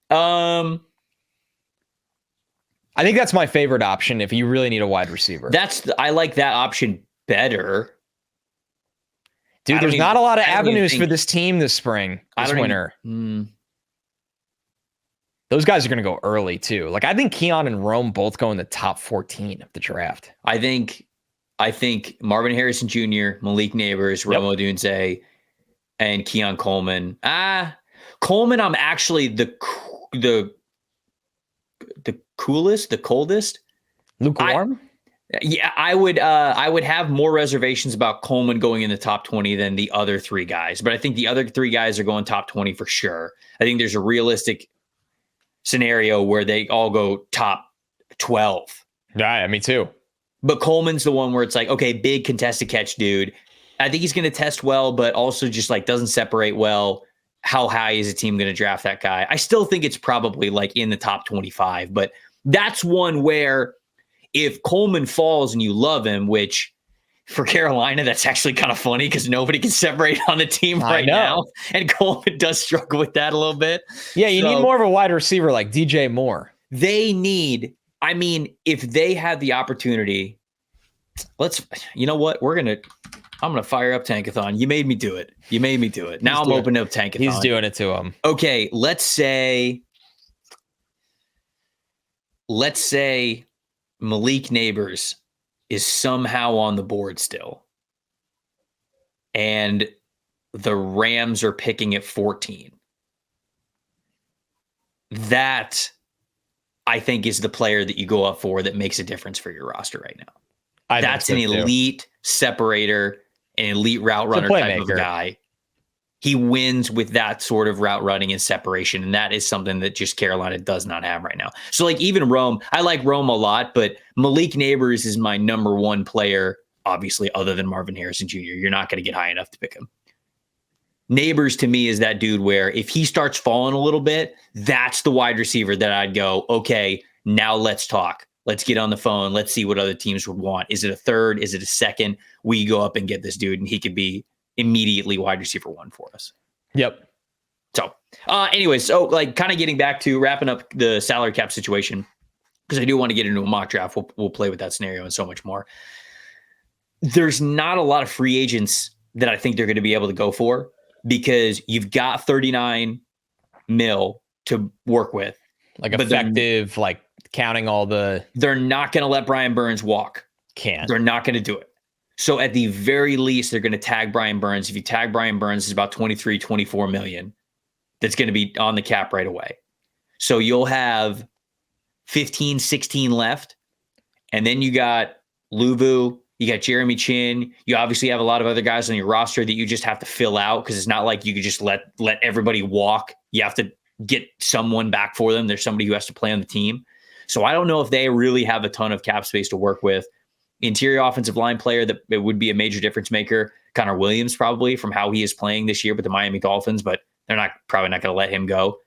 I think that's my favorite option if you really need a wide receiver. I like that option better. Dude, there's not a lot of avenues for this team this winter. Those guys are going to go early too. Like I think Keon and Rome both go in the top 14 of the draft. I think Marvin Harrison Jr., Malik Neighbors, Roma Dunze, and Keon Coleman. Coleman, I'm actually the coldest. Lukewarm? I would have more reservations about Coleman going in the top 20 than the other 3 guys, but I think the other 3 guys are going top 20 for sure. I think there's a realistic scenario where they all go top 12. Yeah, me too. But Coleman's the one where it's like, okay, big contested catch dude. I think he's going to test well, but also just like doesn't separate well. How high is a team going to draft that guy? I still think it's probably like in the top 25, but that's one where if Coleman falls and you love him, which for Carolina, that's actually kind of funny because nobody can separate on the team right now. And Coleman does struggle with that a little bit. Yeah, you need more of a wide receiver like DJ Moore. They need, I mean, if they had the opportunity, you know what? I'm going to fire up Tankathon. You made me do it. Now I'm opening up Tankathon. He's doing it to him. Okay, let's say Malik Neighbors is somehow on the board still. And the Rams are picking at 14. That, I think, is the player that you go up for that makes a difference for your roster right now. That's an elite separator, an elite route runner type of guy. He wins with that sort of route running and separation, and that is something that just Carolina does not have right now. So, like, even Rome, I like Rome a lot, but Malik Neighbors is my number one player, obviously, other than Marvin Harrison Jr. You're not going to get high enough to pick him. Neighbors, to me, is that dude where if he starts falling a little bit, that's the wide receiver that I'd go, okay, now let's talk. Let's get on the phone. Let's see what other teams would want. Is it a third? Is it a second? We go up and get this dude, and he could be immediately wide receiver 1 for us. Yep. So anyways, so like kind of getting back to wrapping up the salary cap situation, because I do want to get into a mock draft. We'll play with that scenario and so much more. There's not a lot of free agents that I think they're going to be able to go for because you've got 39 mil to work with. Like effective, like counting all the... They're not going to let Brian Burns walk. They're not going to do it. So at the very least, they're going to tag Brian Burns. If you tag Brian Burns, it's about 23, 24 million. That's going to be on the cap right away. So you'll have 15, 16 left. And then you got Luvu, you got Jeremy Chin. You obviously have a lot of other guys on your roster that you just have to fill out because it's not like you could just let everybody walk. You have to get someone back for them. There's somebody who has to play on the team. So I don't know if they really have a ton of cap space to work with. Interior offensive line player that it would be a major difference maker. Connor Williams, probably, from how he is playing this year with the Miami Dolphins, but they're probably not going to let him go.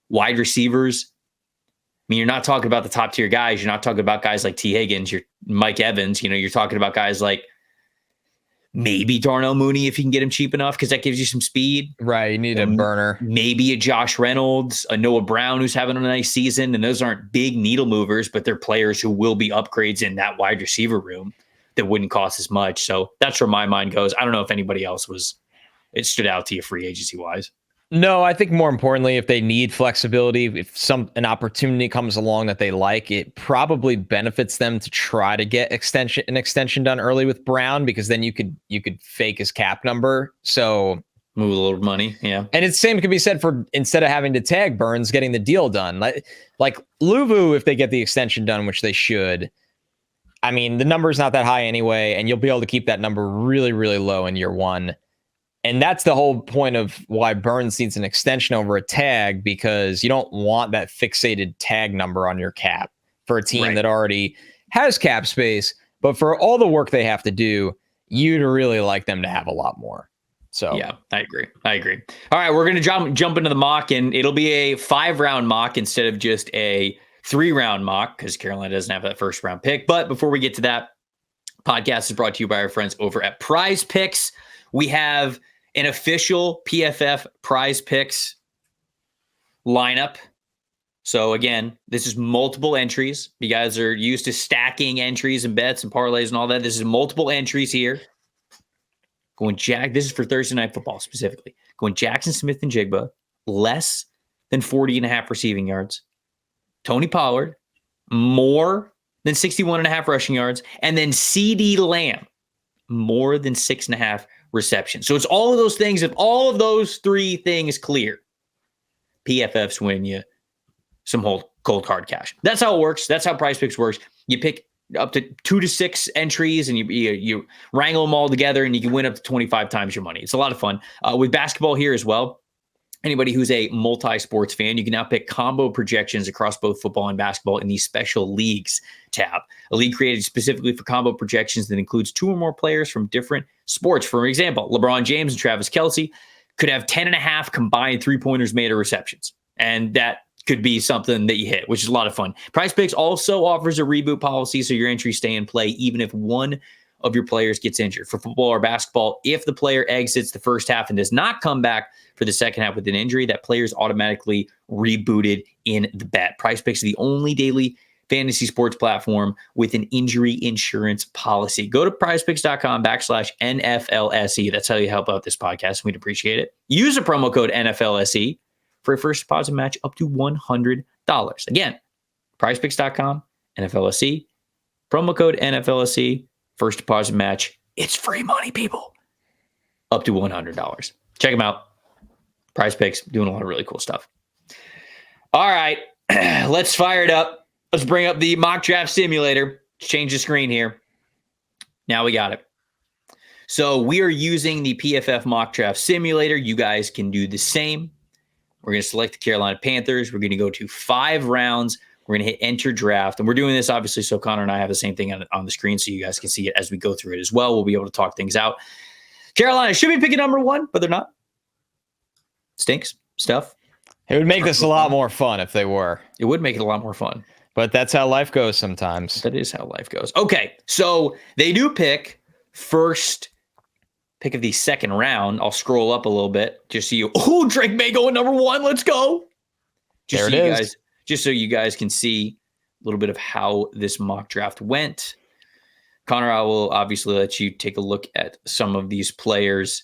Wide receivers. I mean, you're not talking about the top tier guys. You're not talking about guys like T. Higgins, you're Mike Evans. You're talking about guys like maybe Darnell Mooney if you can get him cheap enough because that gives you some speed. Right, you need a burner. Maybe a Josh Reynolds, a Noah Brown who's having a nice season, and those aren't big needle movers, but they're players who will be upgrades in that wide receiver room that wouldn't cost as much. So that's where my mind goes. I don't know if anybody else it stood out to you free agency-wise. No, I think more importantly, if they need flexibility, if an opportunity comes along that they like, it probably benefits them to try to get an extension done early with Brown because then you could fake his cap number. So move a little money, yeah. And it's same could be said for instead of having to tag Burns, getting the deal done. Like Luvu, if they get the extension done, which they should. I mean, the number's not that high anyway, and you'll be able to keep that number really, really low in year one. And that's the whole point of why Burns needs an extension over a tag, because you don't want that fixated tag number on your cap for a team that already has cap space. But for all the work they have to do, you'd really like them to have a lot more. So yeah, I agree. All right, we're going to jump into the mock, and it'll be a 5-round mock instead of just a 3-round mock because Carolina doesn't have that first round pick. But before we get to that, podcast is brought to you by our friends over at Prize Picks. We have an official PFF Prize Picks lineup. So again, this is multiple entries. You guys are used to stacking entries and bets and parlays and all that. This is multiple entries here. This is for Thursday Night Football specifically. Going Jackson Smith and Jigba, less than 40.5 receiving yards. Tony Pollard, more than 61.5 rushing yards. And then CD Lamb, more than 6.5 receptions. So it's all of those things. If all of those 3 things clear, PFF's win you some cold hard cash. That's how it works. That's how Prize Picks works. You pick up to 2 to 6 entries and you wrangle them all together and you can win up to 25 times your money. It's a lot of fun. With basketball here as well, anybody who's a multi-sports fan, you can now pick combo projections across both football and basketball in the special leagues tab. A league created specifically for combo projections that includes 2 or more players from different sports. For example, LeBron James and Travis Kelce could have 10.5 combined 3-pointers made or receptions. And that could be something that you hit, which is a lot of fun. Prize Picks also offers a reboot policy, so your entries stay in play even if one of your players gets injured. For football or basketball, if the player exits the first half and does not come back for the second half with an injury, that player is automatically rebooted in the bet. PrizePicks is the only daily fantasy sports platform with an injury insurance policy. Go to prizepicks.com/NFLSE. That's how you help out this podcast. We'd appreciate it. Use a promo code NFLSE for a first deposit match up to $100. Again, prizepicks.com, NFLSE, promo code NFLSE, first deposit match. It's free money, people. Up to $100. Check them out. PrizePicks doing a lot of really cool stuff. All right, let's fire it up. Let's bring up the mock draft simulator. Let's change the screen here. Now we got it. So we are using the PFF mock draft simulator. You guys can do the same. We're going to select the Carolina Panthers. We're going to go to 5 rounds. We're going to hit enter draft. And we're doing this, obviously, so Connor and I have the same thing on the screen so you guys can see it as we go through it as well. We'll be able to talk things out. Carolina should be picking number 1, but they're not. Stinks. Stuff. It would make this a lot more fun if they were. It would make it a lot more fun. But that's how life goes sometimes. That is how life goes. Okay, so they do pick first pick of the second round. I'll scroll up a little bit just so you. Oh, Drake May going number 1. Let's go. Just there it is. Guys, just so you guys can see a little bit of how this mock draft went. Connor, I will obviously let you take a look at some of these players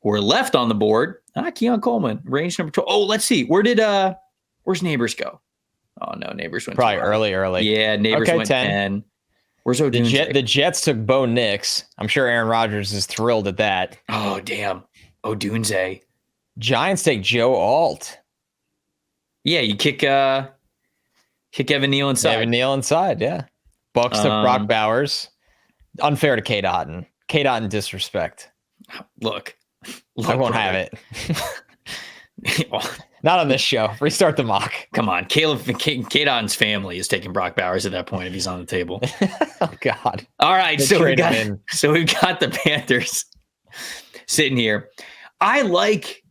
who are left on the board. Keon Coleman, range number 12. Oh, let's see. Where's Neighbors go? Oh, no, Neighbors went probably early. Yeah, Neighbors went 10. Where's Odunze? The Jets took Bo Nix. I'm sure Aaron Rodgers is thrilled at that. Oh, damn. Odunze. Giants take Joe Alt. Yeah, you kick Evan Neal inside. Evan Neal inside, yeah. Bucks took Brock Bowers. Unfair to K. Dotton. K. Dotton disrespect. Look, I won't have it. Not on this show. Restart the mock. Come on. K. Dotton's family is taking Brock Bowers at that point if he's on the table. Oh, God. All right. So we've got the Panthers sitting here. I like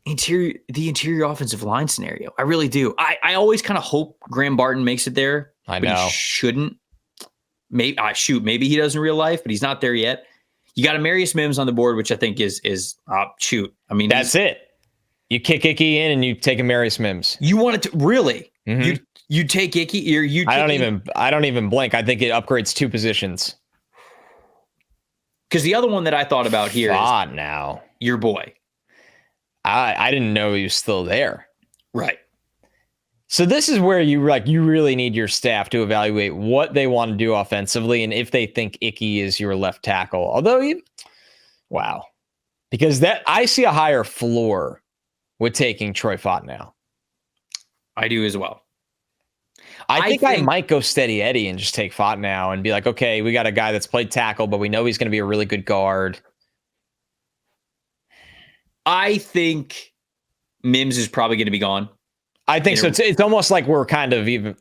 the interior offensive line scenario. I really do. I always kind of hope Graham Barton makes it there. I know. But he shouldn't. Maybe he does in real life, but he's not there yet. You got Amarius Mims on the board, which I think is shoot. I mean, that's it. You kick Icky in and you take Amarius Mims. You want it to really? Mm-hmm. You take Icky or you? I don't even blink. I think it upgrades 2 positions. Because the other one that I thought about here is now your boy. I didn't know he was still there. Right. So this is where you really need your staff to evaluate what they want to do offensively and if they think Icky is your left tackle. Although because that I see a higher floor with taking Troy Fontenot. I do as well. I think I might go steady Eddie and just take Fontenot and be like, okay, we got a guy that's played tackle, but we know he's going to be a really good guard. I think Mims is probably going to be gone. I think so. It's almost like we're kind of even.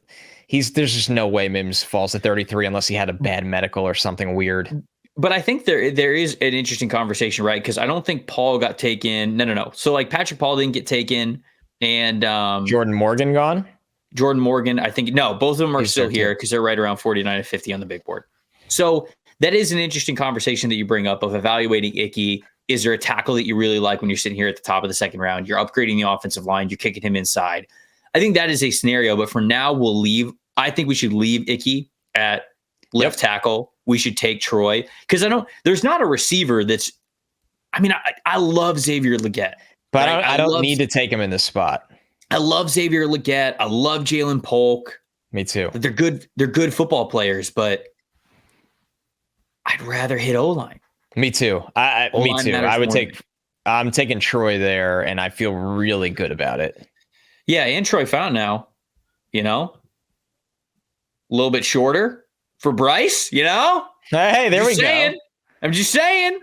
There's just no way Mims falls to 33 unless he had a bad medical or something weird. But I think there is an interesting conversation, right? Because I don't think Paul got taken. No. So like Patrick Paul didn't get taken, and Jordan Morgan gone. Jordan Morgan, I think no, both of them are still here because they're right around 49 and 50 on the big board. So that is an interesting conversation that you bring up of evaluating Icky. Is there a tackle that you really like when you're sitting here at the top of the second round? You're upgrading the offensive line. You're kicking him inside. I think that is a scenario, but for now we'll leave. I think we should leave Icky at left tackle. We should take Troy because there's not a receiver that's, I love Xavier Legette. But right? I don't need to take him in this spot. I love Xavier Legette. I love Jalen Polk. Me too. They're good football players, but I'd rather hit O-line. Me too. Me too. I'm taking Troy there, and I feel really good about it. Yeah, and Troy Fountain now, a little bit shorter for Bryce, Hey, there we go. I'm just saying.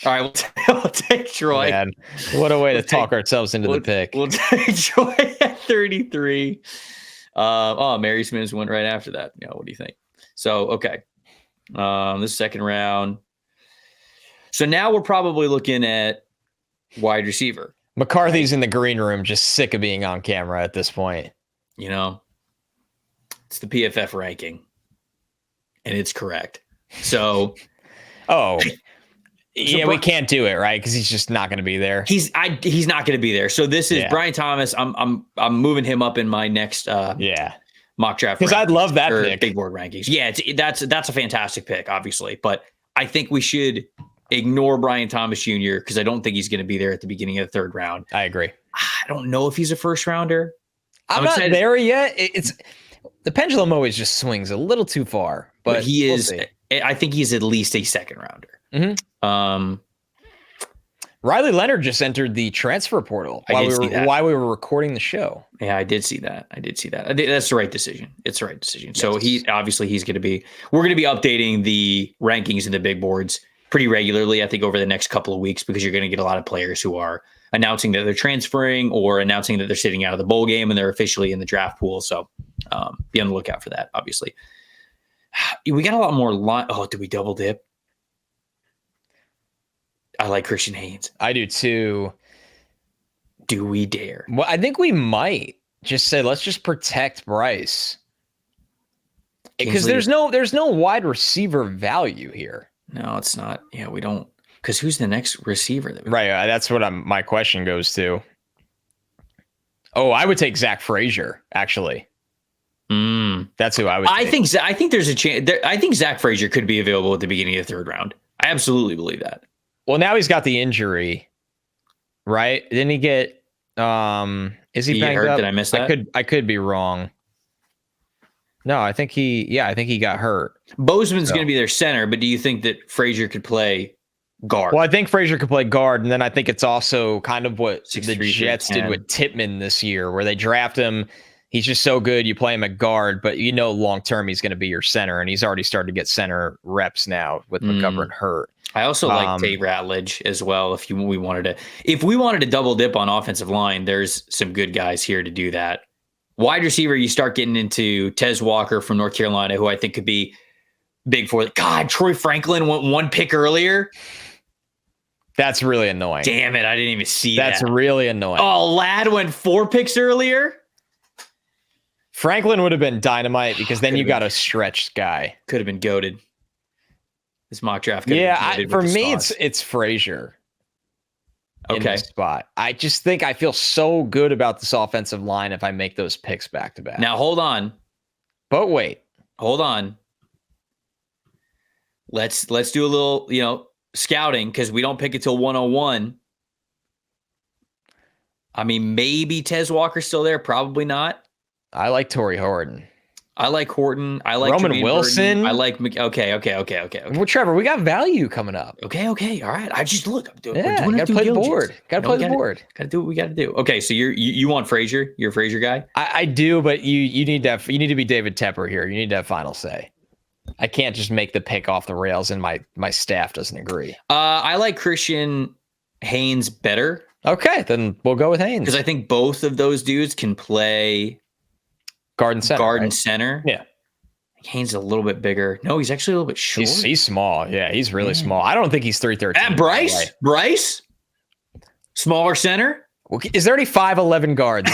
All right, we'll take Troy. Man, what a way to talk ourselves into the pick. We'll take Troy at 33. Mary Smith went right after that. What do you think? So, okay. This second round. So now we're probably looking at wide receiver. McCarthy's in the green room, just sick of being on camera at this point. It's the PFF ranking, and it's correct. So, we can't do it, right? Because he's just not going to be there. He's not going to be there. So this is Brian Thomas. I'm moving him up in my next mock draft because I'd love that pick. Big board rankings. Yeah, that's a fantastic pick, obviously, but I think we should ignore Brian Thomas Jr. because I don't think he's going to be there at the beginning of the third round. I agree. I don't know if he's a first rounder. I'm not excited. There yet. It's the pendulum always just swings a little too far, but he is. I think he's at least a second rounder. Mm-hmm. Riley Leonard just entered the transfer portal while we were recording the show. Yeah, I did see that. I think that's the right decision. It's the right decision. Yes. So we're going to be updating the rankings in the big boards pretty regularly, I think, over the next couple of weeks, because you're going to get a lot of players who are announcing that they're transferring or announcing that they're sitting out of the bowl game and they're officially in the draft pool. So be on the lookout for that, obviously. We got a lot more line. Oh, did we double dip? I like Christian Haynes. I do too. Do we dare? Well, I think we might just say, let's just protect Bryce. Because there's no wide receiver value here. No, it's not. Yeah, we don't. Because who's the next receiver? Right. That's what my question goes to. Oh, I would take Zach Frazier, actually. That's who I would take. I think there's a chance. I think Zach Frazier could be available at the beginning of the third round. I absolutely believe that. Well, now he's got the injury, right? Didn't he get? Is he banged hurt? up? Did I miss that? I could be wrong. No, I think he got hurt. Bozeman's going to be their center, but do you think that Frazier could play guard? Well, I think Frazier could play guard, and then I think it's also kind of what the Jets did with Tippmann this year, where they draft him. He's just so good, you play him at guard, but long term he's going to be your center, and he's already started to get center reps now with McGovern hurt. I also like Tate Ratledge as well. If we wanted to double dip on offensive line, there's some good guys here to do that. Wide receiver, you start getting into Tez Walker from North Carolina, who I think could be big for it. God, Troy Franklin went one pick earlier. That's really annoying. Damn it, I didn't even see that. That's really annoying. Oh, Ladd went 4 picks earlier. Franklin would have been dynamite because then you got a stretched guy. Could have been goated. This mock draft. For me, it's Frazier. In this spot. I just think I feel so good about this offensive line if I make those picks back to back. Now hold on. But wait. Hold on. Let's do a little, scouting, because we don't pick until 101. I mean, maybe Tez Walker's still there. Probably not. I like Torrey Horton. I like Horton. I like Roman Wilson. Burton. I like okay. Well, Trevor, we got value coming up. Okay. All right. I just look. I'm doing. Yeah, gotta play the board. Gotta play the board. Gotta do what we gotta do. Okay, so you want Frazier? You're a Frazier guy. I do, but you need to be David Tepper here. You need to have final say. I can't just make the pick off the rails, and my staff doesn't agree. I like Christian Haynes better. Okay, then we'll go with Haynes because I think both of those dudes can play. Guard and center. Yeah. Haynes is a little bit bigger. No, he's actually a little bit short. He's small. Yeah, he's really small. I don't think he's 313. And Bryce? Smaller center? Well, is there any 5'11" guards?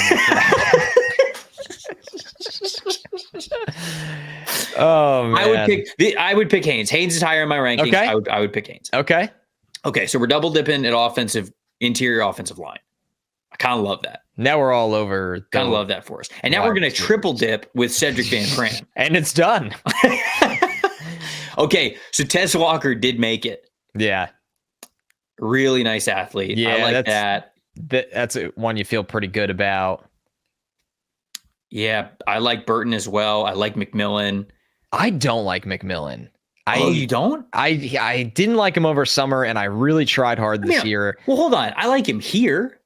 Oh man. I would pick Haynes. Haynes is higher in my rankings. Okay. I would pick Haynes. Okay, so we're double dipping at interior offensive line. I kind of love that. Now we're all over. Kind of love that for us. And now we're going to triple dip with Cedric Van Pran. And it's done. Okay, so Tez Walker did make it. Yeah. Really nice athlete. Yeah, I like that. That's one you feel pretty good about. Yeah, I like Burton as well. I like McMillan. I don't like McMillan. You don't? I didn't like him over summer, and I really tried hard this year. Well, hold on. I like him here.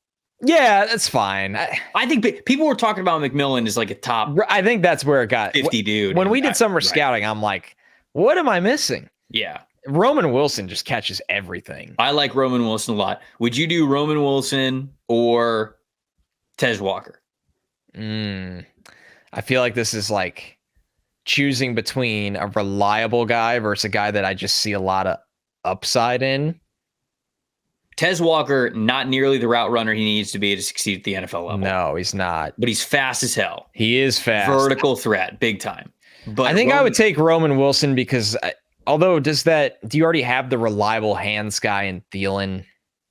Yeah, that's fine. I think people were talking about McMillan as like a top. I think that's where it got 50 dude. When we did summer scouting, I'm like, what am I missing? Yeah. Roman Wilson just catches everything. I like Roman Wilson a lot. Would you do Roman Wilson or Tez Walker? I feel like this is like choosing between a reliable guy versus a guy that I just see a lot of upside in. Tez Walker, not nearly the route runner he needs to be to succeed at the NFL level. No, he's not. But he's fast as hell. He is fast. Vertical threat, big time. But I think I would take Roman Wilson because Although, do you already have the reliable hands guy in Thielen?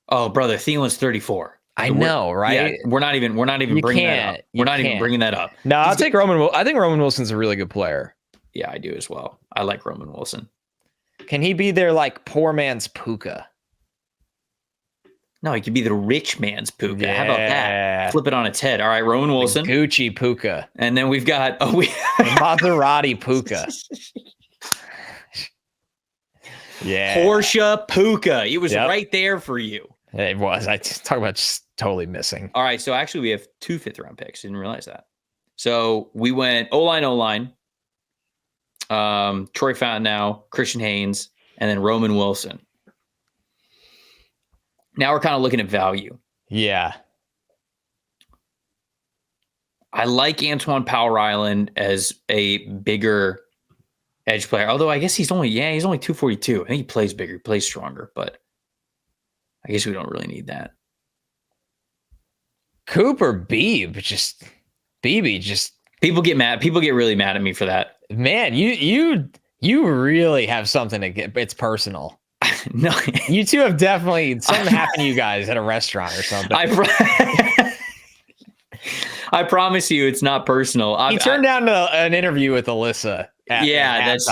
Oh, brother, Thielen's 34. I know, right? Yeah, we're not even bringing that up. We're not even bringing that up. No, I'll take Roman. I think Roman Wilson's a really good player. Yeah, I do as well. I like Roman Wilson. Can he be their like poor man's Puka? No, he could be the rich man's Puka. Yeah. How about that? Flip it on its head. All right, Roman Wilson. The Gucci Puka. And then we've got Maserati Puka. Yeah. Porsche Puka. It was right there for you. It was. I talk about just totally missing. All right, so actually we have 2 5th-round picks. Didn't realize that. So we went O-line, Troy Fontenot, Christian Haynes, and then Roman Wilson. Now we're kind of looking at value. Yeah. I like Antoine Power Island as a bigger edge player. Although I guess he's only 242. I think he plays bigger, he plays stronger, but I guess we don't really need that. Cooper Beebe just people get mad. People get really mad at me for that. Man, you really have something to get. It's personal. No, you two have definitely something happened to you guys at a restaurant or something. I promise you, it's not personal. He turned down an interview with Alyssa. That's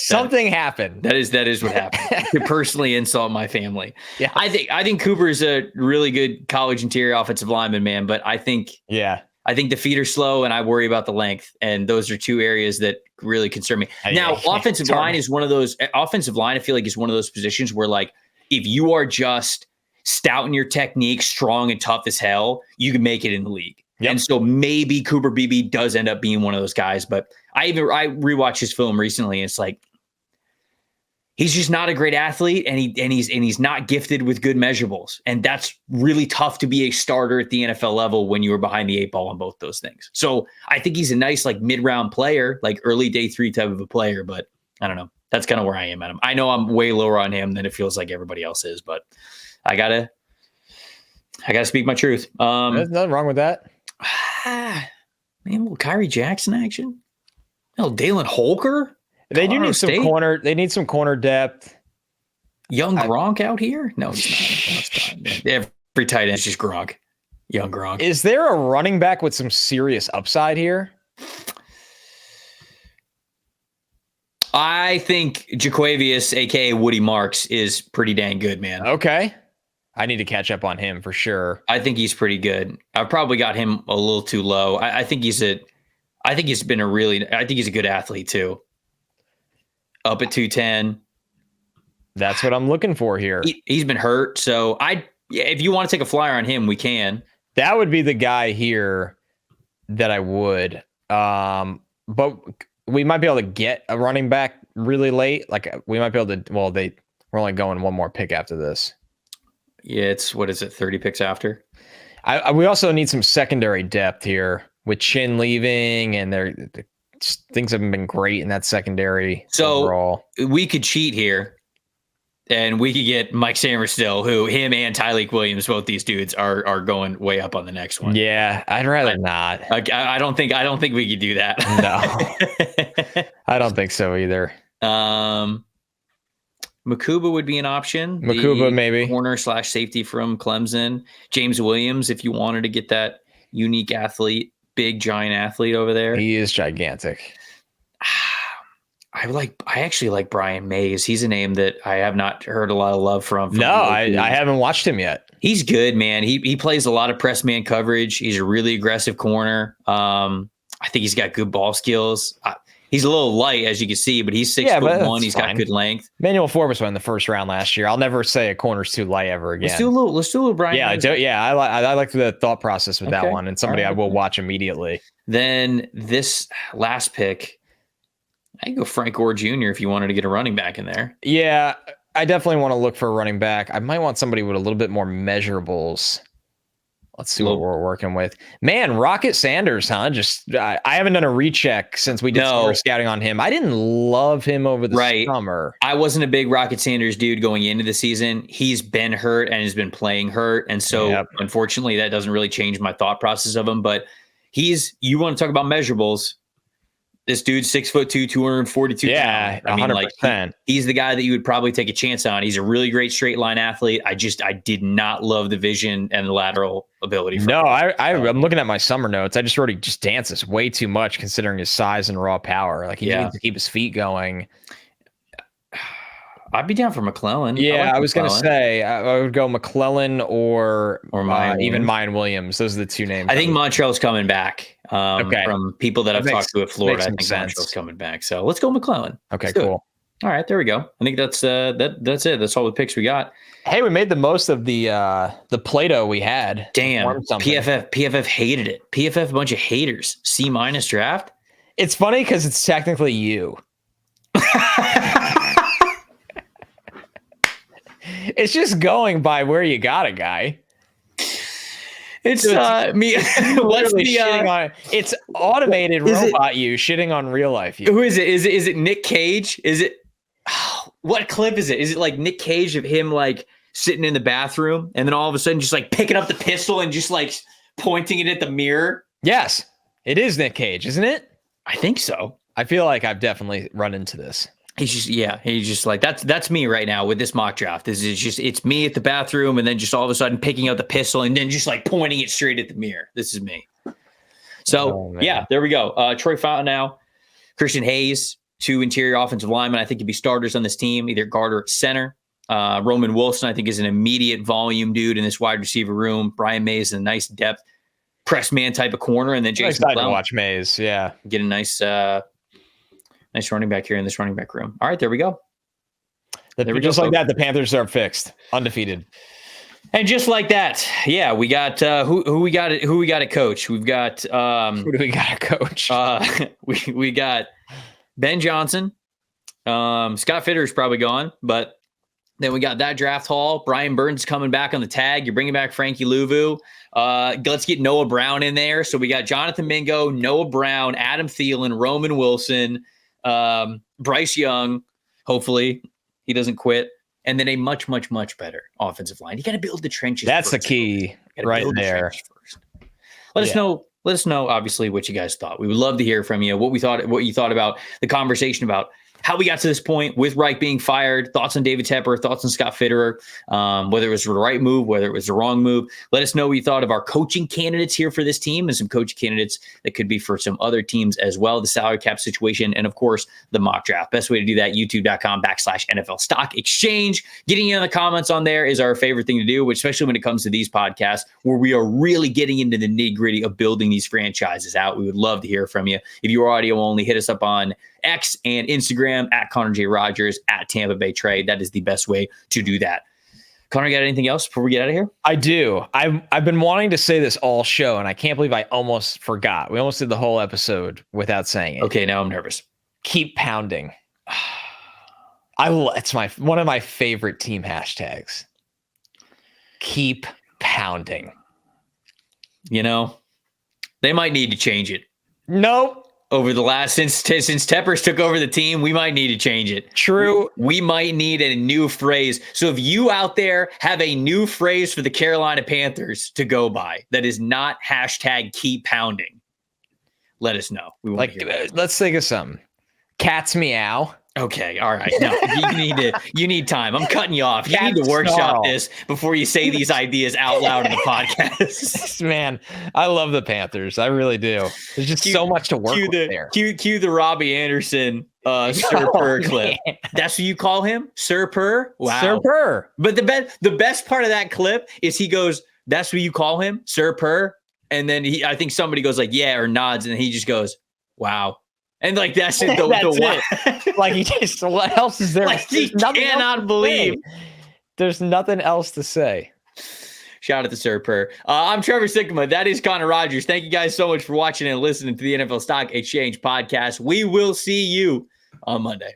something happened. That is what happened. To personally insult my family. Yeah, I think Cooper is a really good college interior offensive lineman, man. But I think the feet are slow, and I worry about the length. And those are 2 areas that really concern me. Now, offensive line is one of those. Offensive line, I feel like, is one of those positions where, like, if you are just stout in your technique, strong and tough as hell, you can make it in the league. Yep. And so maybe Cooper Beebe does end up being one of those guys. But I rewatched his film recently, and it's like he's just not a great athlete, and he's not gifted with good measurables. And that's really tough to be a starter at the NFL level when you were behind the 8 ball on both those things. So I think he's a nice, like, mid-round player, like early day 3 type of a player, but I don't know. That's kind of where I am at him. I know I'm way lower on him than it feels like everybody else is, but I gotta speak my truth. There's nothing wrong with that. Man, a little Kyrie Jackson action. Dalen Holker. They do need some corner. They need some corner depth. Young Gronk out here? No, it's not. Every tight end is just Gronk. Young Gronk. Is there a running back with some serious upside here? I think Jaquavius, aka Woody Marks, is pretty dang good, man. Okay. I need to catch up on him for sure. I think he's pretty good. I've probably got him a little too low. I think he's a good athlete too. Up at 210. That's what I'm looking for here. He's been hurt. So if you want to take a flyer on him, we can. That would be the guy here that I would. But we might be able to get a running back really late. Like we might be able to, we're only going one more pick after this. Yeah, it's, 30 picks after? We also need some secondary depth here with Chin leaving, and things haven't been great in that secondary. So overall. We could cheat here, and we could get Mike Samerstill, who him and Tyleik Williams, both these dudes are going way up on the next one. Yeah, I'd rather not. I don't think we could do that. No, I don't think so either. Makuba would be an option. Makuba, maybe corner/safety from Clemson. James Williams, if you wanted to get that unique athlete, big giant athlete over there. He is gigantic. I actually like Brian Mays. He's a name that I have not heard a lot of love from. No, I haven't watched him yet. He's good, man. He plays a lot of press man coverage. He's a really aggressive corner. I think he's got good ball skills. He's a little light, as you can see, but he's 6'1". He's got good length. Manuel Forbes won the first round last year. I'll never say a corner's too light ever again. Let's do a little Brian. Yeah, I like the thought process with that one, and somebody I will watch immediately. Then this last pick, I can go Frank Gore Jr. if you wanted to get a running back in there. Yeah, I definitely want to look for a running back. I might want somebody with a little bit more measurables. Let's see what we're working with. Man, Rocket Sanders, huh? I haven't done a recheck since we did some scouting on him. I didn't love him over the summer. I wasn't a big Rocket Sanders dude going into the season. He's been hurt and has been playing hurt. And so, unfortunately, that doesn't really change my thought process of him. But you want to talk about measurables. This dude's 6'2", 242 Yeah, pounds. I mean, 100%. He's the guy that you would probably take a chance on. He's a really great straight line athlete. I did not love the vision and the lateral ability. No, I'm looking at my summer notes. I just wrote he just dances way too much considering his size and raw power. Like he needs to keep his feet going. I'd be down for McClellan. Yeah, I was going to say I would go McClellan or even Mayan Williams. Those are the two names. I think Montrell's coming back. From people that I've talked to at Florida, I think Montrell's coming back. So let's go McClellan. Okay, cool. All right, there we go. I think that's it. That's all the picks we got. Hey, we made the most of the Play-Doh we had. Damn, PFF hated it. PFF, a bunch of haters. C- draft. It's funny because it's technically you. It's just going by where you got it, guy. It's me. What's the? It's automated robot you shitting on real life you. Who is it? Is it Nick Cage? Is it? What clip is it? Is it like Nick Cage of him like sitting in the bathroom and then all of a sudden just like picking up the pistol and just like pointing it at the mirror? Yes, it is Nick Cage, isn't it? I think so. I feel like I've definitely run into this. He's just like, that's me right now with this mock draft. It's me at the bathroom and then just all of a sudden picking out the pistol and then just like pointing it straight at the mirror. This is me. So there we go. Troy Fountain now, Christian Hayes, 2 interior offensive linemen. I think could be starters on this team, either guard or center. Roman Wilson, I think, is an immediate volume dude in this wide receiver room. Brian Mays is a nice depth press man type of corner. And then Jason excited to watch Mays. Yeah. Get a nice running back here in this running back room. All right, there we go. Just like that, the Panthers are fixed, undefeated. And just like that, yeah, we got who we got at coach. We've got who do we got at coach? We got Ben Johnson. Scott Fitter is probably gone, but then we got that draft haul. Brian Burns coming back on the tag. You're bringing back Frankie Louvu. Let's get Noah Brown in there. So we got Jonathan Mingo, Noah Brown, Adam Thielen, Roman Wilson, Bryce Young. Hopefully he doesn't quit. And then a much, much, much better offensive line. You got to build the trenches. That's the key right there. Let us know. Let us know, obviously, what you guys thought. We would love to hear from you. What you thought about the conversation about how we got to this point with Reich being fired, thoughts on David Tepper, thoughts on Scott Fitterer, whether it was the right move, whether it was the wrong move. Let us know what you thought of our coaching candidates here for this team and some coaching candidates that could be for some other teams as well, the salary cap situation, and of course, the mock draft. Best way to do that, youtube.com/NFL Stock Exchange. Getting in the comments on there is our favorite thing to do, especially when it comes to these podcasts where we are really getting into the nitty-gritty of building these franchises out. We would love to hear from you. If you're audio only, hit us up on X and Instagram at Connor J. Rogers, at Tampa Bay Trade. That is the best way to do that. Connor, got anything else before we get out of here? I do. I've been wanting to say this all show, and I can't believe I almost forgot. We almost did the whole episode without saying it. Okay, now I'm nervous. Keep pounding. It's one of my favorite team hashtags. Keep pounding. You know, they might need to change it. Nope. Over the last since Teppers took over the team, we might need to change it. True. We might need a new phrase. So if you out there have a new phrase for the Carolina Panthers to go by that is not hashtag keep pounding, let us know. We want to hear that. Let's think of something. Cats meow. Okay, all right. No, you need time. I'm cutting you off. You need to workshop this before you say these ideas out loud in the podcast. Man, I love the Panthers. I really do. There's just so much to work with there. Cue the Robbie Anderson Sir Purr clip. That's what you call him? Sir Purr? Wow. Sir Purr. But the best part of that clip is he goes, that's what you call him? Sir Purr? And then I think somebody goes like, yeah, or nods, and he just goes, wow. And like that's it. It. Like he just, what else is there? Like he cannot believe. There's nothing else to say. Shout out to Sir Purr. I'm Trevor Sikkema. That is Connor Rogers. Thank you guys so much for watching and listening to the NFL Stock Exchange podcast. We will see you on Monday.